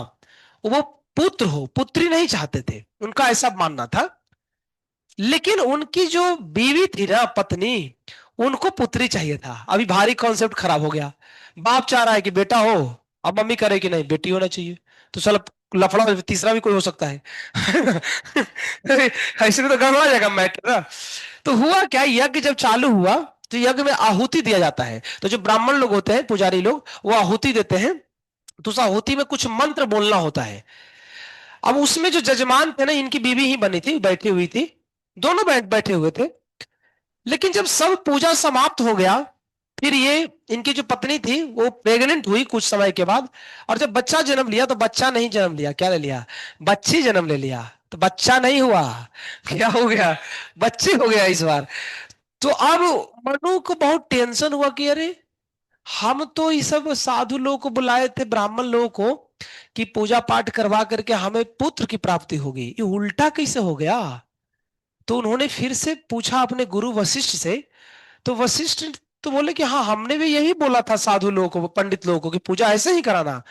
वो पुत्र हो, पुत्री नहीं चाहते थे, उनका ऐसा मानना था। लेकिन उनकी जो बीवी थी ना, पत्नी, उनको पुत्री चाहिए था। अभी भारी कॉन्सेप्ट खराब हो गया। बाप चाह रहा है कि बेटा हो, अब मम्मी करे कि नहीं बेटी होना चाहिए। तो चलो, लफड़ा तीसरा भी कोई हो सकता है। ऐसे में तो गड़बड़ा जाएगा मैटर ना। तो हुआ क्या, यज्ञ जब चालू हुआ, तो यज्ञ में आहुति दिया जाता है। तो जो ब्राह्मण लोग होते हैं, पुजारी लोग, वो आहुति देते हैं। तो उस आहुति में कुछ मंत्र बोलना होता है। अब उसमें जो जजमान थे ना, इनकी बीवी ही बनी थी, बैठी हुई थी, दोनों बैठे हुए थे। लेकिन जब सब पूजा समाप्त हो गया, फिर ये, इनकी जो पत्नी थी वो प्रेग्नेंट हुई कुछ समय के बाद। और जब बच्चा जन्म लिया, तो बच्चा नहीं जन्म लिया, क्या ले लिया? बच्ची जन्म ले लिया। तो बच्चा नहीं हुआ, क्या हो गया? बच्चे हो गया इस बार। तो अब मनु को बहुत टेंशन हुआ कि अरे, हम तो ये सब साधु लोगों को बुलाए थे, ब्राह्मण लोगों को, कि पूजा पाठ करवा करके हमें पुत्र की प्राप्ति होगी, ये उल्टा कैसे हो गया? तो उन्होंने फिर से पूछा अपने गुरु वशिष्ठ से। तो वशिष्ठ तो बोले कि हाँ, हमने भी यही बोला था साधु लोगों को, पंडित लोगों को, कि पूजा ऐसे ही कराना।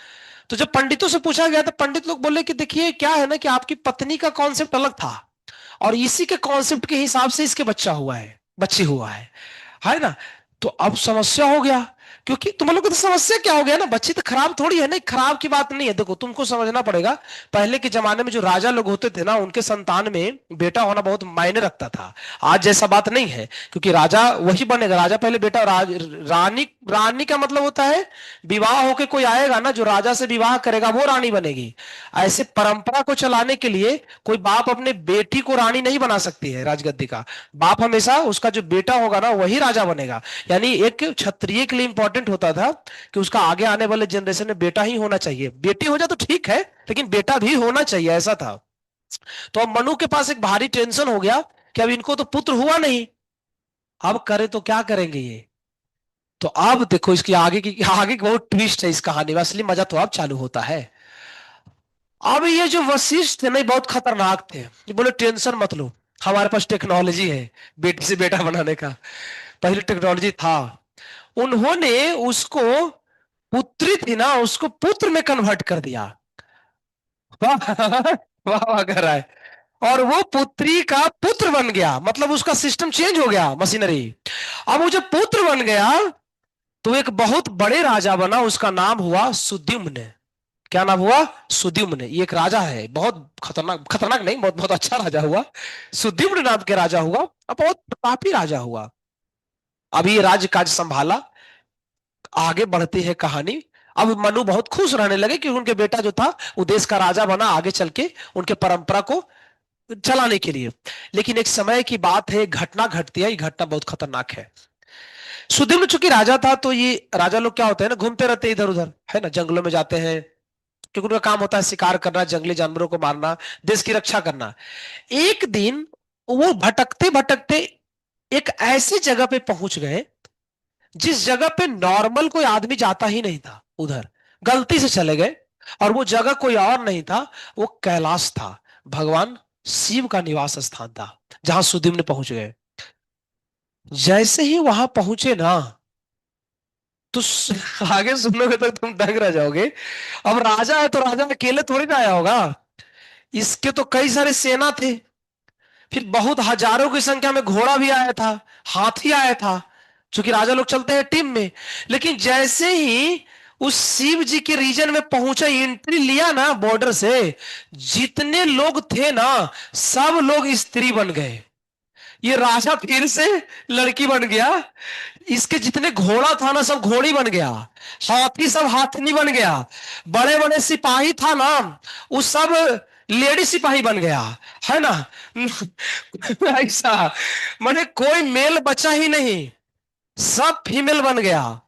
तो जब पंडितों से पूछा गया, तो पंडित लोग बोले कि देखिए क्या है ना, कि आपकी पत्नी का कॉन्सेप्ट अलग था, और इसी के कॉन्सेप्ट के हिसाब से इसके बच्चा हुआ है, बच्ची हुआ है ना। तो अब समस्या हो गया, क्योंकि तुम लोग को तो समस्या क्या हो गया ना, बच्ची तो खराब थोड़ी है ना, खराब की बात नहीं है। देखो, तुमको समझना पड़ेगा, पहले के जमाने में जो राजा लोग होते थे ना, उनके संतान में बेटा होना बहुत मायने रखता था। आज जैसा बात नहीं है, क्योंकि राजा वही बनेगा, राजा पहले बेटा, रानी, रानी का मतलब होता है विवाह होके कोई आएगा ना, जो राजा से विवाह करेगा वो रानी बनेगी। ऐसे परंपरा को चलाने के लिए कोई बाप अपने बेटी को रानी नहीं बना सकती है राजगद्दी का। बाप हमेशा, उसका जो बेटा होगा ना, वही राजा बनेगा। यानी एक क्षत्रिय के लिए इंपॉर्टेंट होता था कि उसका आगे आने वाले जनरेशन में बेटा ही होना चाहिए, बेटी हो जाए तो ठीक है, लेकिन बेटा भी होना चाहिए, ऐसा था। तो अब मनु के पास एक भारी टेंशन हो गया कि अब इनको तो पुत्र हुआ नहीं, अब करे तो क्या करेंगे ये। तो अब देखो, इसकी आगे की बहुत ट्विस्ट है इस कहानी में, असली मजा तो अब चालू होता है। अब ये जो वशिष्ठ थे ना, ये बहुत खतरनाक थे। ये बोले टेंशन मत लो, हमारे पास टेक्नोलॉजी है बेटी से बेटा बनाने का, पहले टेक्नोलॉजी था। उन्होंने उसको, पुत्री थी ना, उसको पुत्र में कन्वर्ट कर दिया। वाह, वाह वाह कर रहा है। और वो पुत्री का पुत्र बन गया, मतलब उसका सिस्टम चेंज हो गया, मशीनरी। अब वो जब पुत्र बन गया, तो एक बहुत बड़े राजा बना, उसका नाम हुआ सुद्युम्न। क्या नाम हुआ? सुद्युम्न। ये एक राजा है, बहुत खतरनाक, खतरनाक नहीं, बहुत बहुत अच्छा राजा हुआ। सुद्युम्न नाम के राजा हुआ, अब बहुत प्रतापी राजा हुआ। अभी ये राज्य काज संभाला। आगे बढ़ती है कहानी। अब मनु बहुत खुश रहने लगे कि उनके बेटा जो था, वो देश का राजा बना, आगे चल के उनके परंपरा को चलाने के लिए। लेकिन एक समय की बात है, घटना घटती है, ये घटना बहुत खतरनाक है। सुद्युम्न चूंकि राजा था, तो ये राजा लोग क्या होते हैं ना, घूमते रहते इधर उधर, है ना, जंगलों में जाते हैं, क्योंकि उनका काम होता है शिकार करना, जंगली जानवरों को मारना, देश की रक्षा करना। एक दिन वो भटकते भटकते एक ऐसी जगह पे पहुंच गए, जिस जगह पे नॉर्मल कोई आदमी जाता ही नहीं था, उधर गलती से चले गए। और वो जगह कोई और नहीं था, वो कैलाश था, भगवान शिव का निवास स्थान था, जहां सुद्युम्न पहुंच गए। जैसे ही वहां पहुंचे ना, तो आगे सुनोगे तो तुम दंग रह जाओगे। अब राजा है, तो राजा अकेले थोड़ी ना आया होगा, इसके तो कई सारे सेना थे। फिर बहुत हजारों की संख्या में घोड़ा भी आया था, हाथी आया था, क्योंकि राजा लोग चलते हैं टीम में। लेकिन जैसे ही उस शिव जी के रीजन में पहुंचा, एंट्री लिया ना बॉर्डर से, जितने लोग थे ना सब लोग स्त्री बन गए। ये राजा फिर से लड़की बन गया, इसके जितने घोड़ा था ना सब घोड़ी बन गया, हाथी सब हाथनी बन गया, बड़े बड़े सिपाही था ना वो सब लेडी सिपाही बन गया, है ना। ऐसा, माने कोई मेल बचा ही नहीं, सब फीमेल बन गया।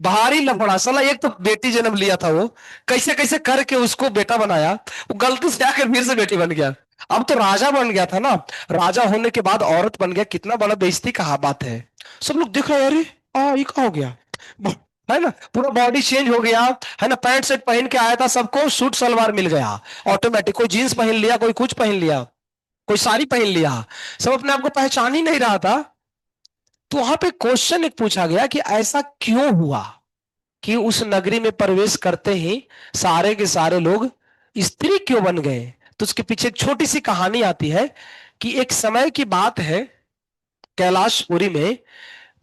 भारी लफड़ा साला, एक तो बेटी जन्म लिया था वो, कैसे कैसे करके उसको बेटा बनाया, वो गलती से आकर फिर से बेटी बन गया। अब तो राजा बन गया था ना, राजा होने के बाद औरत बन गया, कितना बड़ा बेइज्जती का बात है। सब लोग देख रहे हैं, अरे ये क्या हो गया, है ना, पूरा बॉडी चेंज हो गया, है ना। पैंट शर्ट पहन के आया था, सबको सूट सलवार मिल गया ऑटोमेटिक, कोई जीन्स पहन लिया, कोई कुछ पहन लिया, कोई साड़ी पहन लिया, सब अपने आप को पहचान ही नहीं रहा था। तो वहां पे क्वेश्चन एक पूछा गया कि ऐसा क्यों हुआ कि उस नगरी में प्रवेश करते ही सारे के सारे लोग स्त्री क्यों बन गए। तो उसके पीछे एक छोटी सी कहानी आती है कि एक समय की बात है, कैलाशपुरी में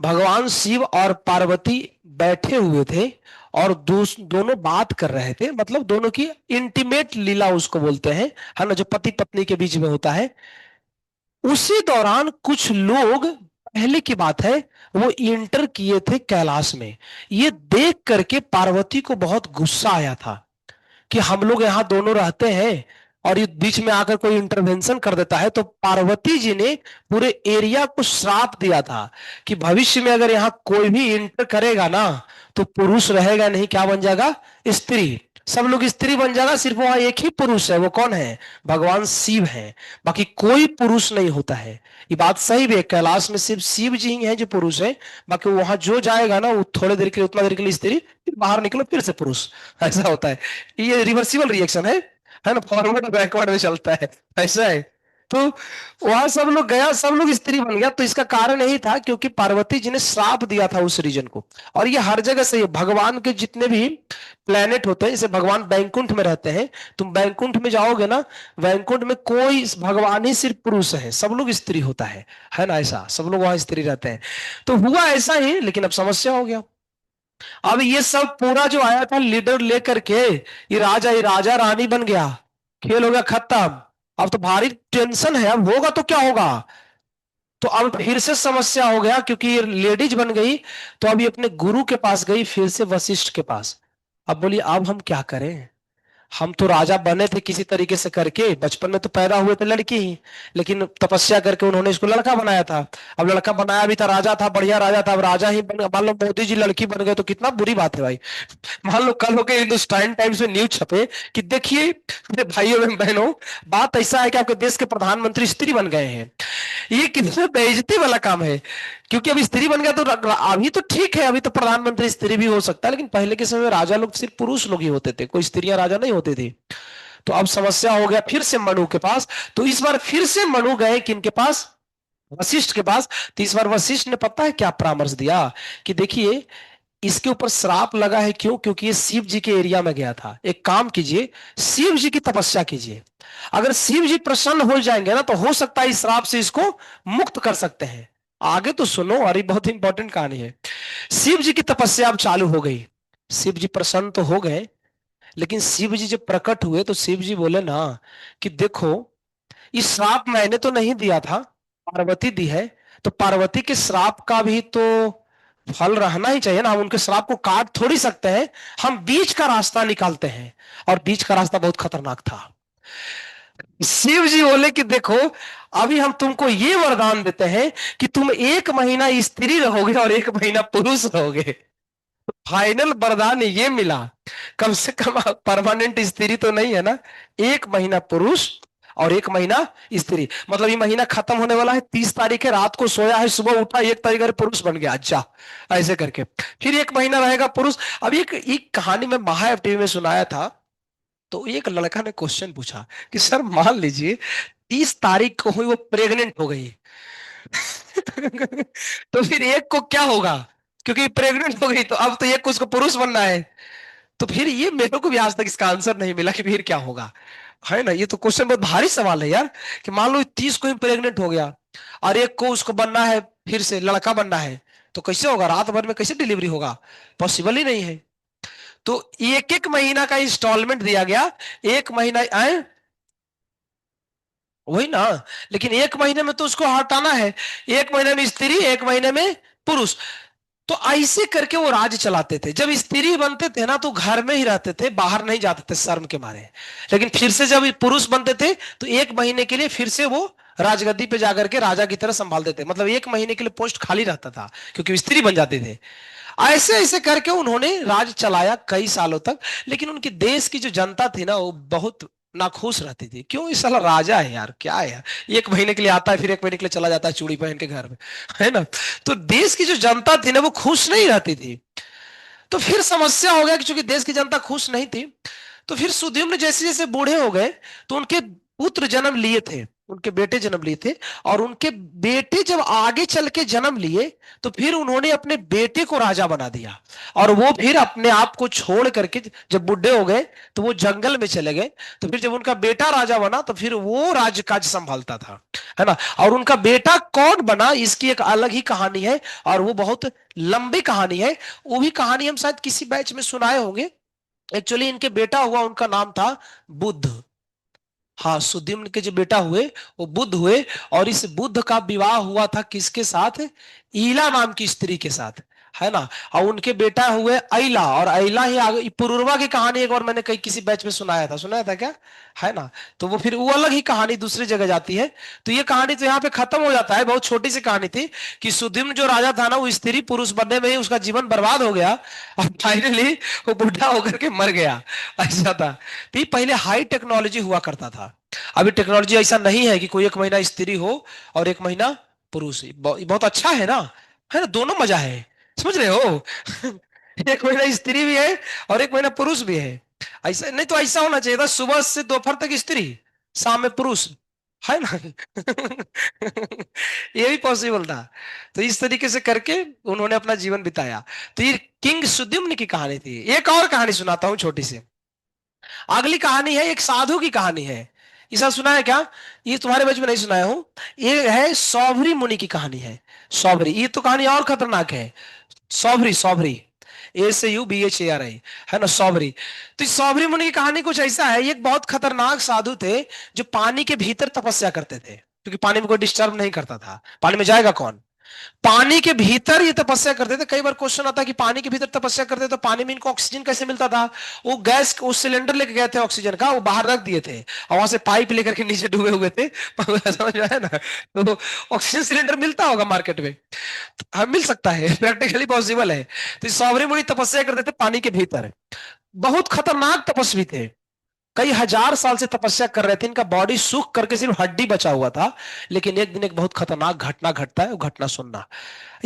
भगवान शिव और पार्वती बैठे हुए थे और दोनों बात कर रहे थे, मतलब दोनों की इंटीमेट लीला उसको बोलते हैं, है ना, जो पति पत्नी के बीच में होता है। उसी दौरान कुछ लोग, पहले की बात है, वो इंटर किए थे कैलाश में। ये देख करके पार्वती को बहुत गुस्सा आया था कि हम लोग यहाँ दोनों रहते हैं और ये बीच में आकर कोई इंटरवेंशन कर देता है। तो पार्वती जी ने पूरे एरिया को श्राप दिया था कि भविष्य में अगर यहाँ कोई भी इंटर करेगा ना तो पुरुष रहेगा नहीं, क्या बन जाएगा, स्त्री। सब लोग स्त्री बन जाएगा, सिर्फ वहां एक ही पुरुष है, वो कौन है, भगवान शिव है, बाकी कोई पुरुष नहीं होता है। ये बात सही भी है, कैलाश में सिर्फ शिव जी ही हैं जो पुरुष है, बाकी वहां जो जाएगा ना वो थोड़ी देर के लिए, उतना देर के लिए स्त्री, फिर बाहर निकलो फिर से पुरुष, ऐसा होता है। ये रिवर्सिबल रिएक्शन है ना, फॉरवर्ड बैकवर्ड में चलता है, ऐसा है। तो वहां सब लोग गया, सब लोग स्त्री बन गया। तो इसका कारण यही था क्योंकि पार्वती जी ने श्राप दिया था उस रीजन को। और ये हर जगह से, भगवान के जितने भी प्लेनेट होते हैं, जैसे भगवान बैकुंठ में रहते हैं, तुम बैकुंठ में जाओगे ना, बैकुंठ में कोई भगवान ही सिर्फ पुरुष है, सब लोग स्त्री होता है ना, ऐसा सब लोग वहां स्त्री रहते हैं। तो हुआ ऐसा ही, लेकिन अब समस्या हो गया। अब ये सब पूरा जो आया था लीडर लेकर के, ये राजा रानी बन गया, खेल हो गया खत्म। अब तो भारी टेंशन है, अब होगा तो क्या होगा। तो अब फिर से समस्या हो गया क्योंकि ये लेडीज बन गई। तो अभी अपने गुरु के पास गई, फिर से वशिष्ठ के पास। अब बोली अब हम क्या करें, हम तो राजा बने थे किसी तरीके से करके, बचपन में तो पैदा हुए थे लड़की ही, लेकिन तपस्या करके उन्होंने इसको लड़का बनाया था। अब लड़का बनाया भी था, राजा था, बढ़िया राजा था, अब राजा ही बन, मान लो मोदी जी लड़की बन गए तो कितना बुरी बात है भाई। मान लो कल होके हिंदुस्तान टाइम्स में न्यूज छपे कि देखिए मेरे भाइयों एवं बहनों, बात ऐसा है कि आपके देश के प्रधानमंत्री स्त्री बन गए हैं। ये कितना बेइज्जती वाला काम है। क्योंकि अभी स्त्री बन गया तो अभी तो ठीक है, अभी तो प्रधानमंत्री स्त्री भी हो सकता है, लेकिन पहले के समय में राजा लोग सिर्फ पुरुष लोग ही होते थे, कोई स्त्रियां राजा नहीं होती थी। तो अब समस्या हो गया फिर से मनु के पास। तो इस बार फिर से मनु गए किनके पास, वशिष्ठ के पास। तो इस बार वशिष्ठ ने पता है क्या परामर्श दिया कि देखिए इसके ऊपर श्राप लगा है, क्यों, क्योंकि ये शिव जी के एरिया में गया था। एक काम कीजिए, शिव जी की तपस्या कीजिए, अगर शिव जी प्रसन्न हो जाएंगे ना तो हो सकता है इस श्राप से इसको मुक्त कर सकते हैं। आगे तो सुनो, अरे बहुत इंपॉर्टेंट कहानी है। शिव जी की तपस्या अब चालू हो गई, शिव जी प्रसन्न तो हो गए, लेकिन शिव जी जब प्रकट हुए तो शिव जी बोले ना कि देखो ये श्राप मैंने तो नहीं दिया था, पार्वती दी है, तो पार्वती के श्राप का भी तो फल रहना ही चाहिए ना, हम उनके श्राप को काट थोड़ी सकते हैं। हम बीच का रास्ता निकालते हैं, और बीच का रास्ता बहुत खतरनाक था। शिव जी बोले कि देखो अभी हम तुमको ये वरदान देते हैं कि तुम 1 महीना स्त्री रहोगे और 1 महीना पुरुष रहोगे। फाइनल वरदान ये मिला, कम से कम परमानेंट स्त्री तो नहीं है ना, 1 महीना पुरुष और 1 महीना स्त्री। मतलब ये महीना खत्म होने वाला है, 30 तारीख है, रात को सोया है, सुबह उठा 1 तारीख है पुरुष बन गया, अच्छा ऐसे करके फिर 1 महीना रहेगा पुरुष। अब एक कहानी में महा टीवी में सुनाया था, तो एक लड़का ने क्वेश्चन पूछा कि सर मान लीजिए 30 तारीख को हुई वो प्रेग्नेंट हो गई, तो फिर एक को क्या होगा, क्योंकि प्रेग्नेंट हो गई तो अब तो एक को उसको पुरुष बनना है। तो फिर ये मेरे को भी आज तक इसका आंसर नहीं मिला कि फिर क्या होगा। है ना, ये तो क्वेश्चन बहुत भारी सवाल है यार, कि मान लो 30 को ही प्रेग्नेंट हो गया और एक को उसको बनना है, फिर से लड़का बनना है, तो कैसे होगा, रात भर में कैसे डिलीवरी होगा, पॉसिबल ही नहीं है। तो एक एक महीना का इंस्टॉलमेंट दिया गया, एक महीना आए, वही ना, लेकिन एक महीने में तो उसको हटाना है, एक महीने में स्त्री, एक महीने में पुरुष। तो ऐसे करके वो राज्य चलाते थे। जब स्त्री बनते थे ना तो घर में ही रहते थे, बाहर नहीं जाते थे शर्म के मारे। लेकिन फिर से जब पुरुष बनते थे तो एक महीने के लिए फिर से वो राजगद्दी पे जाकर के राजा की तरह संभालते थे, मतलब एक महीने के लिए पोस्ट खाली रहता था, क्योंकि स्त्री बन जाते थे। ऐसे ऐसे करके उन्होंने राज चलाया कई सालों तक। लेकिन उनके देश की जो जनता थी ना, वो बहुत नाखुश रहती थी। क्यों, इस साला राजा है यार, क्या है यार, एक महीने के लिए आता है फिर एक महीने के लिए चला जाता है चूड़ी पहन के घर में, है ना। तो देश की जो जनता थी ना वो खुश नहीं रहती थी। तो फिर समस्या हो गया कि चूंकि देश की जनता खुश नहीं थी, तो फिर सुद्युम्न जैसे जैसे बूढ़े हो गए तो उनके पुत्र जन्म लिए थे, उनके बेटे जन्म लिए थे। और उनके बेटे जब आगे चल के जन्म लिए तो फिर उन्होंने अपने बेटे को राजा बना दिया। और वो फिर अपने आप को छोड़ करके जब बुढ़े हो गए तो वो जंगल में चले गए। तो फिर जब उनका बेटा राजा बना तो फिर वो राज्यकाज संभालता था, है ना। और उनका बेटा कौन बना इसकी एक अलग ही कहानी है, और वो बहुत लंबी कहानी है। वो भी कहानी हम शायद किसी बैच में सुनाए होंगे। एक्चुअली इनके बेटा हुआ, उनका नाम था बुद्ध। हाँ, सुद्युम्न के जो बेटा हुए वो बुद्ध हुए। और इस बुद्ध का विवाह हुआ था किसके साथ, ईला नाम की स्त्री के साथ, है ना। और उनके बेटा हुए ऐला, और ऐला ही आगे पुरुरवा की कहानी एक और मैंने कहीं किसी बैच में सुनाया था क्या, है ना। तो वो फिर वो अलग ही कहानी दूसरी जगह जाती है। तो ये कहानी तो यहाँ पे खत्म हो जाता है। बहुत छोटी सी कहानी थी कि सुद्युम्न जो राजा था ना, वो स्त्री पुरुष बनने में ही उसका जीवन बर्बाद हो गया, और फाइनली वो बुढ़ा होकर के मर गया, ऐसा था। तो ये पहले हाई टेक्नोलॉजी हुआ करता था। अभी टेक्नोलॉजी ऐसा नहीं है कि कोई एक महीना स्त्री हो और एक महीना पुरुष। ये बहुत अच्छा है ना, दोनों मजा है, समझ रहे हो। एक महीना स्त्री भी है और एक महीना पुरुष भी है। ऐसा नहीं, तो ऐसा होना चाहिए था, सुबह से दोपहर तक स्त्री, शाम में पुरुष, है ना। ये भी पॉसिबल था। तो इस तरीके से करके उन्होंने अपना जीवन बिताया। तो ये किंग सुद्युम्न की कहानी थी। एक और कहानी सुनाता हूं छोटी सी। अगली कहानी है, एक साधु की कहानी है। इसे सुना है क्या, ये तुम्हारे बचपन में नहीं सुनाया हूं। ये है सौभरी मुनि की कहानी है। सौभरी, ये तो कहानी और खतरनाक है। सौभरी, सौभरी, SAUBHARI, है ना, सौभरी। तो इस सौभरी मुनि की कहानी कुछ ऐसा है। ये एक बहुत खतरनाक साधु थे जो पानी के भीतर तपस्या करते थे, क्योंकि पानी में कोई डिस्टर्ब नहीं करता था। पानी में जाएगा कौन, पानी के भीतर ये तपस्या करते थे। कई बार क्वेश्चन आता है कि पानी के भीतर तपस्या करते तो पानी में इनको ऑक्सीजन कैसे मिलता था। वो गैस, उस सिलेंडर लेके गए थे ऑक्सीजन का, वो बाहर रख दिए थे और वहां से पाइप लेकर के नीचे डूबे हुए थे। समझ में आया ना। तो ऑक्सीजन सिलेंडर मिलता होगा मार्केट में, हाँ मिल सकता है, प्रैक्टिकली पॉसिबल है। तो सौवरी मुनि तपस्या करते थे पानी के भीतर। बहुत खतरनाक तपस्वी थे, कई हजार साल से तपस्या कर रहे थे। इनका बॉडी सूख करके सिर्फ हड्डी बचा हुआ था। लेकिन एक दिन एक बहुत खतरनाक घटना घटता है, वो घटना सुनना।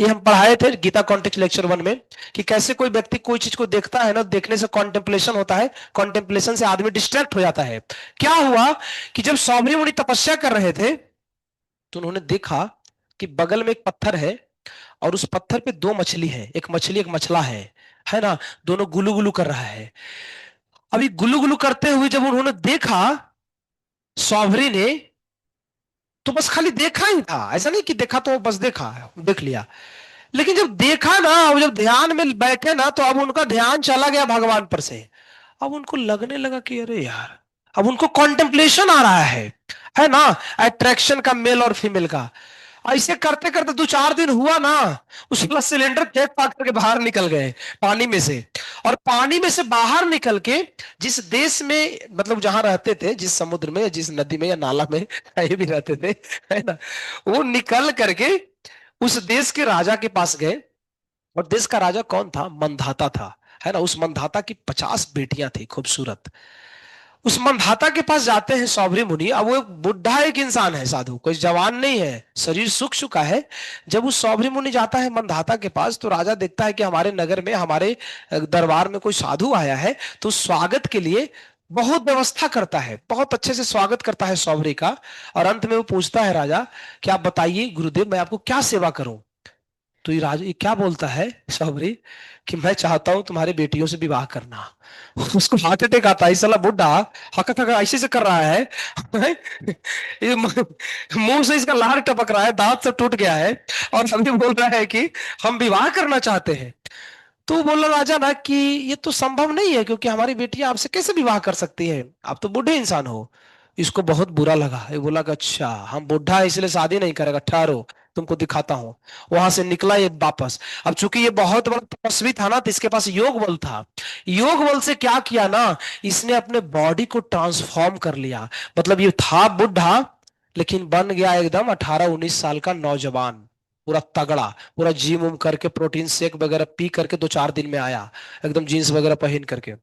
ये हम पढ़ाए थे गीता कॉन्टेक्स्ट लेक्चर 1 में, कि कैसे कोई व्यक्ति कोई चीज को देखता है ना, देखने से कॉन्टेम्पलेशन होता है, कॉन्टेम्पलेशन से आदमी डिस्ट्रैक्ट हो जाता है। क्या हुआ कि जब सौम्य मुनि तपस्या कर रहे थे तो उन्होंने देखा कि बगल में एक पत्थर है, और उस पत्थर पे दो मछली है, एक मछली एक मछला है ना। दोनों गुलू गुलू कर रहा है। अभी गुलू गुलू करते हुए जब उन्होंने देखा, सौभरी ने, तो बस खाली देखा ही था, ऐसा नहीं कि देखा तो बस देखा, देख लिया। लेकिन जब देखा ना, अब जब ध्यान में बैठे ना, तो अब उनका ध्यान चला गया भगवान पर से। अब उनको लगने लगा कि अरे यार, अब उनको कॉन्टेम्पलेशन आ रहा है ना, अट्रैक्शन का, मेल और फीमेल का। ऐसे करते करते 2-4 दिन हुआ ना, उसका सिलेंडर फेंक फाक करके बाहर निकल गए पानी में से। और पानी में से बाहर निकल के जिस देश में, मतलब जहां रहते थे, जिस समुद्र में, जिस नदी में या नाला में कहीं भी रहते थे, है ना, वो निकल करके उस देश के राजा के पास गए। और देश का राजा कौन था, मंधाता था, है ना। उस मंधाता की 50 बेटियां थी खूबसूरत। उस मंधाता के पास जाते हैं सौभरी मुनि। अब वो एक बुढ़ा एक इंसान है, साधु, कोई जवान नहीं है, शरीर सूख चुका है। जब उस सौभरी मुनि जाता है मंधाता के पास, तो राजा देखता है कि हमारे नगर में, हमारे दरबार में कोई साधु आया है। तो स्वागत के लिए बहुत व्यवस्था करता है, बहुत अच्छे से स्वागत करता है सौभरी का। और अंत में वो पूछता है राजा कि आप बताइए गुरुदेव, मैं आपको क्या सेवा करूं। तो ये क्या बोलता है शबरी कि मैं चाहता हूं तुम्हारी बेटियों से विवाह करना। उसको हार्ट अटैक आता है, इस साला बुढ़ा हक हक ऐसे से कर रहा है। ये मुंह से इसका लार टपक रहा है, दांत सब टूट गया है, और हमें बोल रहा है कि हम विवाह करना चाहते हैं। तो बोला राजा ना कि ये तो संभव नहीं है, क्योंकि हमारी बेटियां आपसे कैसे विवाह कर सकती है, आप तो बूढ़े इंसान हो। इसको बहुत बुरा लगा, ये बोला कि अच्छा हम बूढ़ा है इसलिए शादी नहीं करेगा, ठहरो तुमको दिखाता हूँ। वहां से निकला ये वापस। अब चूंकि ये बहुत बड़ा तपस्वी था ना, तो इसके पास योग बल था। योग बल से क्या किया ना, इसने अपने बॉडी को ट्रांसफॉर्म कर लिया। मतलब ये था बुढ़ा, लेकिन बन गया एकदम 18-19 साल का नौजवान, पूरा तगड़ा, पूरा जिम उम करके प्रोटीन शेक वगैरह पी करके 2-4 दिन में आया, एकदम जीन्स वगैरह पहन करके,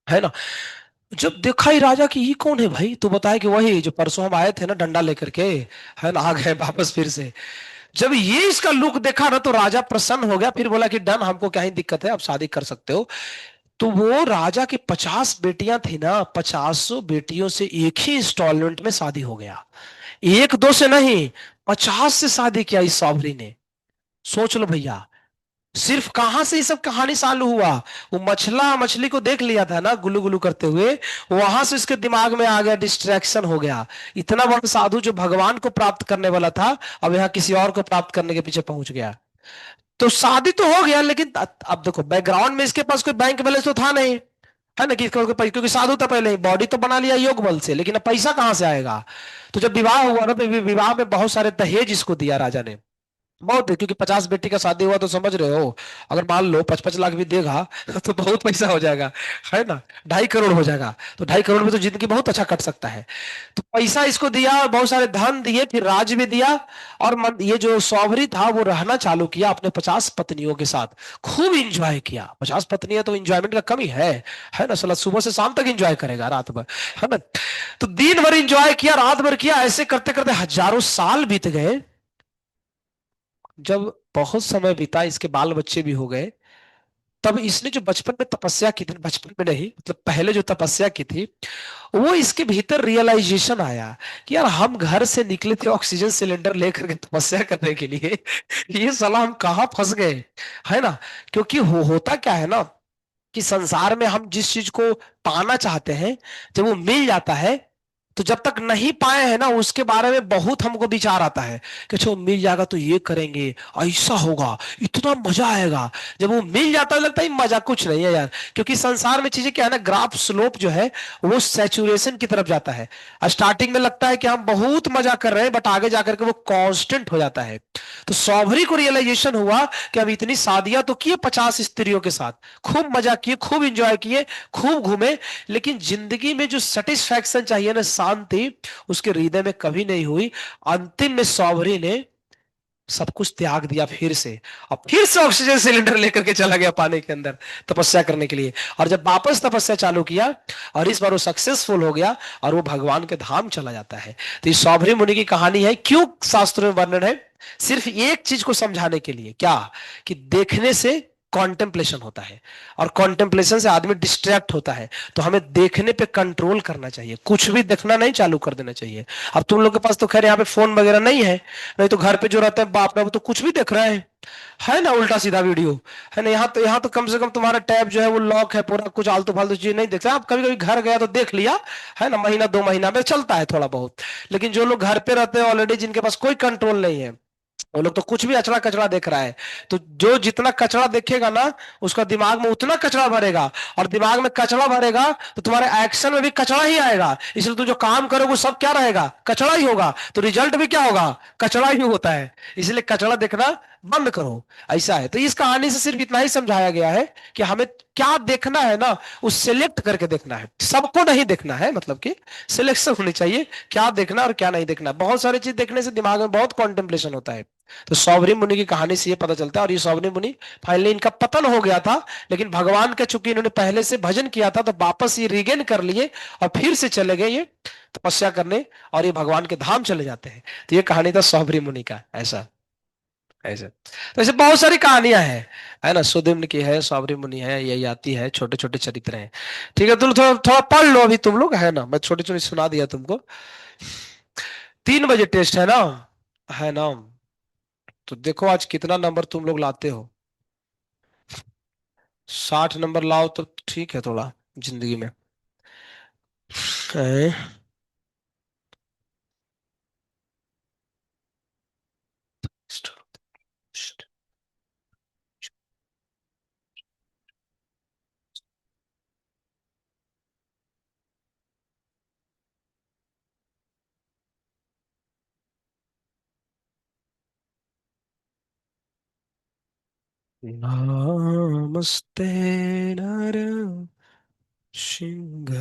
है ना। जब देखा ही राजा कि ये कौन है भाई, तो बताया कि वही जो परसों हम आए थे ना डंडा लेकर के, है ना, आ गए वापस फिर से। जब ये इसका लुक देखा ना, तो राजा प्रसन्न हो गया, फिर बोला कि डन, हमको क्या ही दिक्कत है, आप शादी कर सकते हो। तो वो राजा की 50 बेटियां थी ना, 50 बेटियों से एक ही इंस्टॉलमेंट में शादी हो गया। एक दो से नहीं, 50 से शादी किया इस सॉवरी ने। सोच लो भैया, सिर्फ कहां से ये सब कहानी चालू हुआ। वो मछला मछली को देख लिया था ना गुल्लू गुल्लू करते हुए, वहां से उसके दिमाग में आ गया, डिस्ट्रैक्शन हो गया। इतना बड़ा साधु जो भगवान को प्राप्त करने वाला था, अब यहाँ किसी और को प्राप्त करने के पीछे पहुंच गया। तो शादी तो हो गया, लेकिन अब देखो बैकग्राउंड में इसके पास कोई बैंक बैलेंस तो था नहीं, है ना, कि क्योंकि साधु था पहले ही, बॉडी तो बना लिया योग बल से, लेकिन अब पैसा कहां से आएगा। तो जब विवाह हुआ ना, तो विवाह में बहुत सारे दहेज इसको दिया राजा ने, बहुत है, क्योंकि 50 बेटी का शादी हुआ तो समझ रहे हो, अगर मान लो 55 लाख भी देगा तो बहुत पैसा हो जाएगा, है ना। 2.5 करोड़ हो जाएगा, तो 2.5 करोड़ में तो जिंदगी बहुत अच्छा कट सकता है। तो पैसा इसको दिया और बहुत सारे धन दिए, फिर राज भी दिया। और ये जो सौवरी था वो रहना चालू किया अपने 50 पत्नियों के साथ, खूब इंजॉय किया। 50 पत्नियां तो इंजॉयमेंट का कमी है ना, साला सुबह से शाम तक इंजॉय करेगा, रात भर, है ना। तो दिन भर इंजॉय किया, रात भर किया, ऐसे करते करते हजारों साल बीत गए। जब बहुत समय बीता, इसके बाल बच्चे भी हो गए, तब इसने जो बचपन में तपस्या की थी, बचपन में नहीं मतलब पहले जो तपस्या की थी, वो इसके भीतर रियलाइजेशन आया कि यार हम घर से निकले थे ऑक्सीजन सिलेंडर लेकर के तपस्या करने के लिए, ये साला हम कहाँ फंस गए, है ना। क्योंकि होता क्या है ना, कि संसार में हम जिस चीज को पाना चाहते हैं, जब वो मिल जाता है, तो जब तक नहीं पाए हैं ना, उसके बारे में बहुत हमको विचार आता है कि अच्छा वो मिल जाएगा तो ये करेंगे, ऐसा होगा, इतना मजा आएगा। जब वो मिल जाता है लगता है मजा कुछ नहीं है यार। क्योंकि संसार में चीजें क्या है ना, ग्राफ स्लोप जो है वो सैचुरेशन की तरफ जाता है। स्टार्टिंग में लगता है कि हम बहुत मजा कर रहे हैं, बट आगे जाकर के वो कांस्टेंट हो जाता है। तो सौभरी को रियलाइजेशन हुआ कि अब इतनी शादियां तो किए 50 स्त्रियों के साथ, खूब मजा किए, खूब इंजॉय किए, खूब घूमे, लेकिन जिंदगी में जो सेटिस्फैक्शन चाहिए ना, शांति, उसके हृदय में कभी नहीं हुई। अंतिम में सौभरी ने सब कुछ त्याग दिया फिर से, और फिर से ऑक्सीजन सिलेंडर लेकर के चला गया पानी के अंदर तपस्या करने के लिए। और जब वापस तपस्या चालू किया, और इस बार वो सक्सेसफुल हो गया, और वो भगवान के धाम चला जाता है। तो ये सौभरी मुनि की कहानी है, क्यों शास्त्रों में वर्णन है, सिर्फ एक चीज को समझाने के लिए, क्या, कि देखने से कॉन्टेम्पलेशन होता है, और कॉन्टेम्पलेशन से आदमी डिस्ट्रैक्ट होता है। तो हमें देखने पे कंट्रोल करना चाहिए, कुछ भी देखना नहीं चालू कर देना चाहिए। अब तुम लोग के पास तो खैर यहाँ पे फोन वगैरह नहीं है, नहीं तो घर पे जो रहते हैं बाप रे, वो तो कुछ भी देख रहे हैं, है ना, उल्टा सीधा वीडियो, है ना। यहाँ तो कम से कम तुम्हारा टैब जो है वो लॉक है, पूरा कुछ आलतू फालतू चीज नहीं देखते आप। कभी कभी घर गया तो देख लिया, है ना, महीना 2 महीना में चलता है थोड़ा बहुत। लेकिन जो लोग घर पे रहते हैं ऑलरेडी, जिनके पास कोई कंट्रोल नहीं है, वो लोग तो कुछ भी अचड़ा कचड़ा देख रहा है। तो जो जितना कचड़ा देखेगा ना, उसका दिमाग में उतना कचड़ा भरेगा, और दिमाग में कचड़ा भरेगा तो तुम्हारे एक्शन में भी कचड़ा ही आएगा। इसलिए तुम जो काम करोगे वो सब क्या रहेगा, कचड़ा ही होगा, तो रिजल्ट भी क्या होगा, कचड़ा ही होता है। इसलिए कचड़ा देखना बंद करो, ऐसा है। तो इस कहानी से सिर्फ इतना ही समझाया गया है कि हमें क्या देखना है ना, उस सिलेक्ट करके देखना है, सबको नहीं देखना है, मतलब कि सिलेक्शन होनी चाहिए, क्या देखना और क्या नहीं देखना। बहुत सारी चीज देखने से दिमाग में बहुत कॉन्टेम्पलेशन होता है। तो सौभरी मुनि की कहानी से ये पता चलता है। और ये सौभरी मुनि फाइनली इनका पतन हो गया था, लेकिन भगवान का चूंकि इन्होंने पहले से भजन किया था, तो वापस ये रिगेन कर लिए, और फिर से चले गए ये तपस्या करने, और ये भगवान के धाम चले जाते हैं। तो ये कहानी था सौभरी मुनि का, ऐसा ऐसे। तो ऐसे बहुत सारी कहानियां हैं, है ना, सुदिम्न की है, सौभरी मुनि है, ये आती है, छोटे छोटे चरित्र हैं। ठीक है, तुम थोड़ा थोड़ा पढ़ लो अभी तुम लोग, है ना, मैं छोटी छोटी सुना दिया तुमको। 3 बजे टेस्ट है ना, है ना। तो देखो आज कितना नंबर तुम लोग लाते हो। 60 नंबर लाओ तो ठीक है थोड़ा जिंदगी में। हैं? नमस्ते नर सिंह।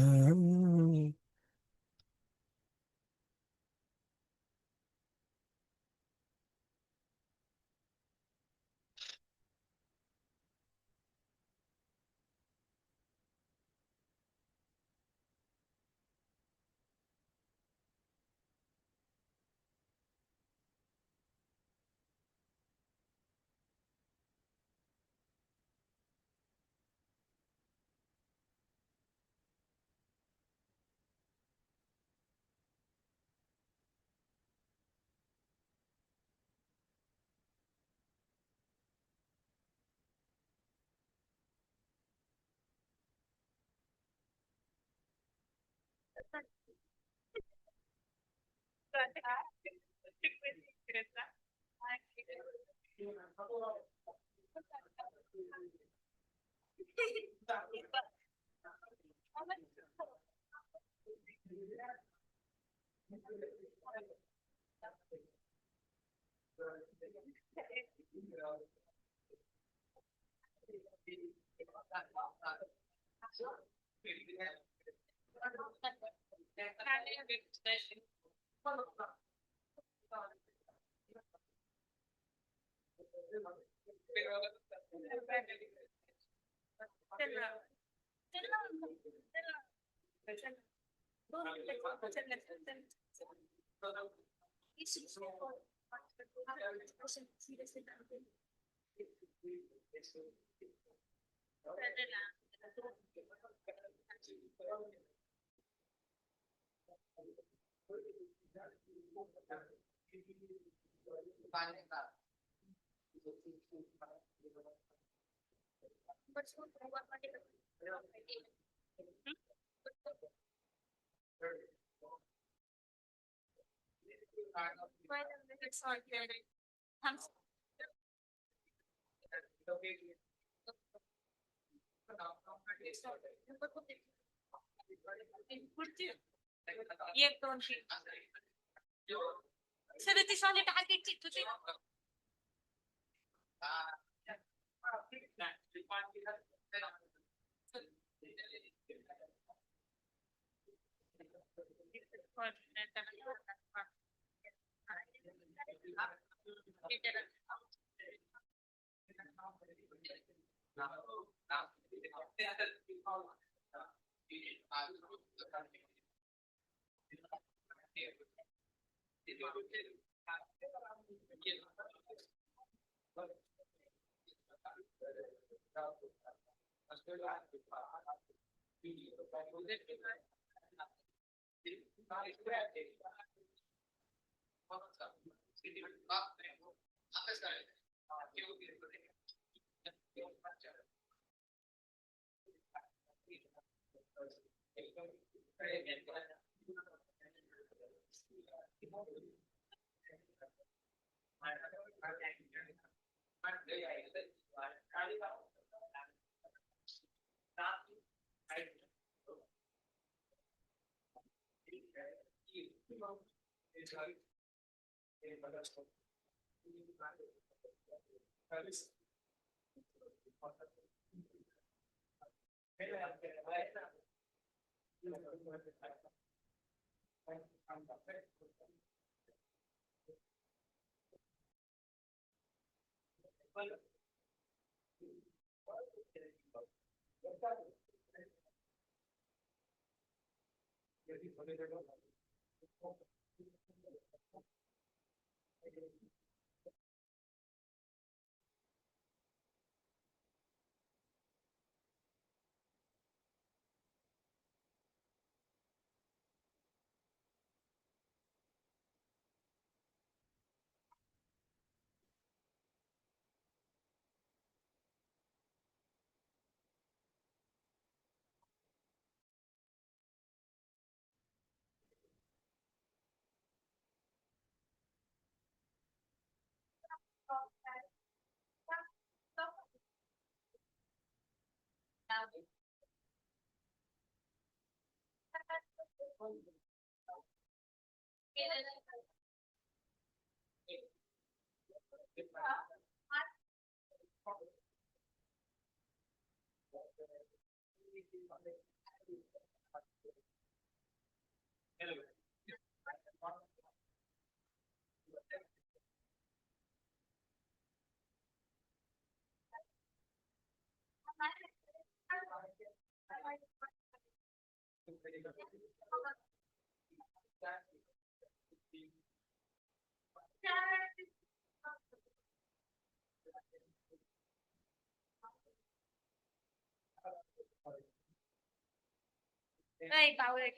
नाही पावले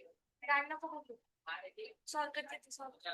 गाड नको बघू सॉल्व करते ते सॉल्व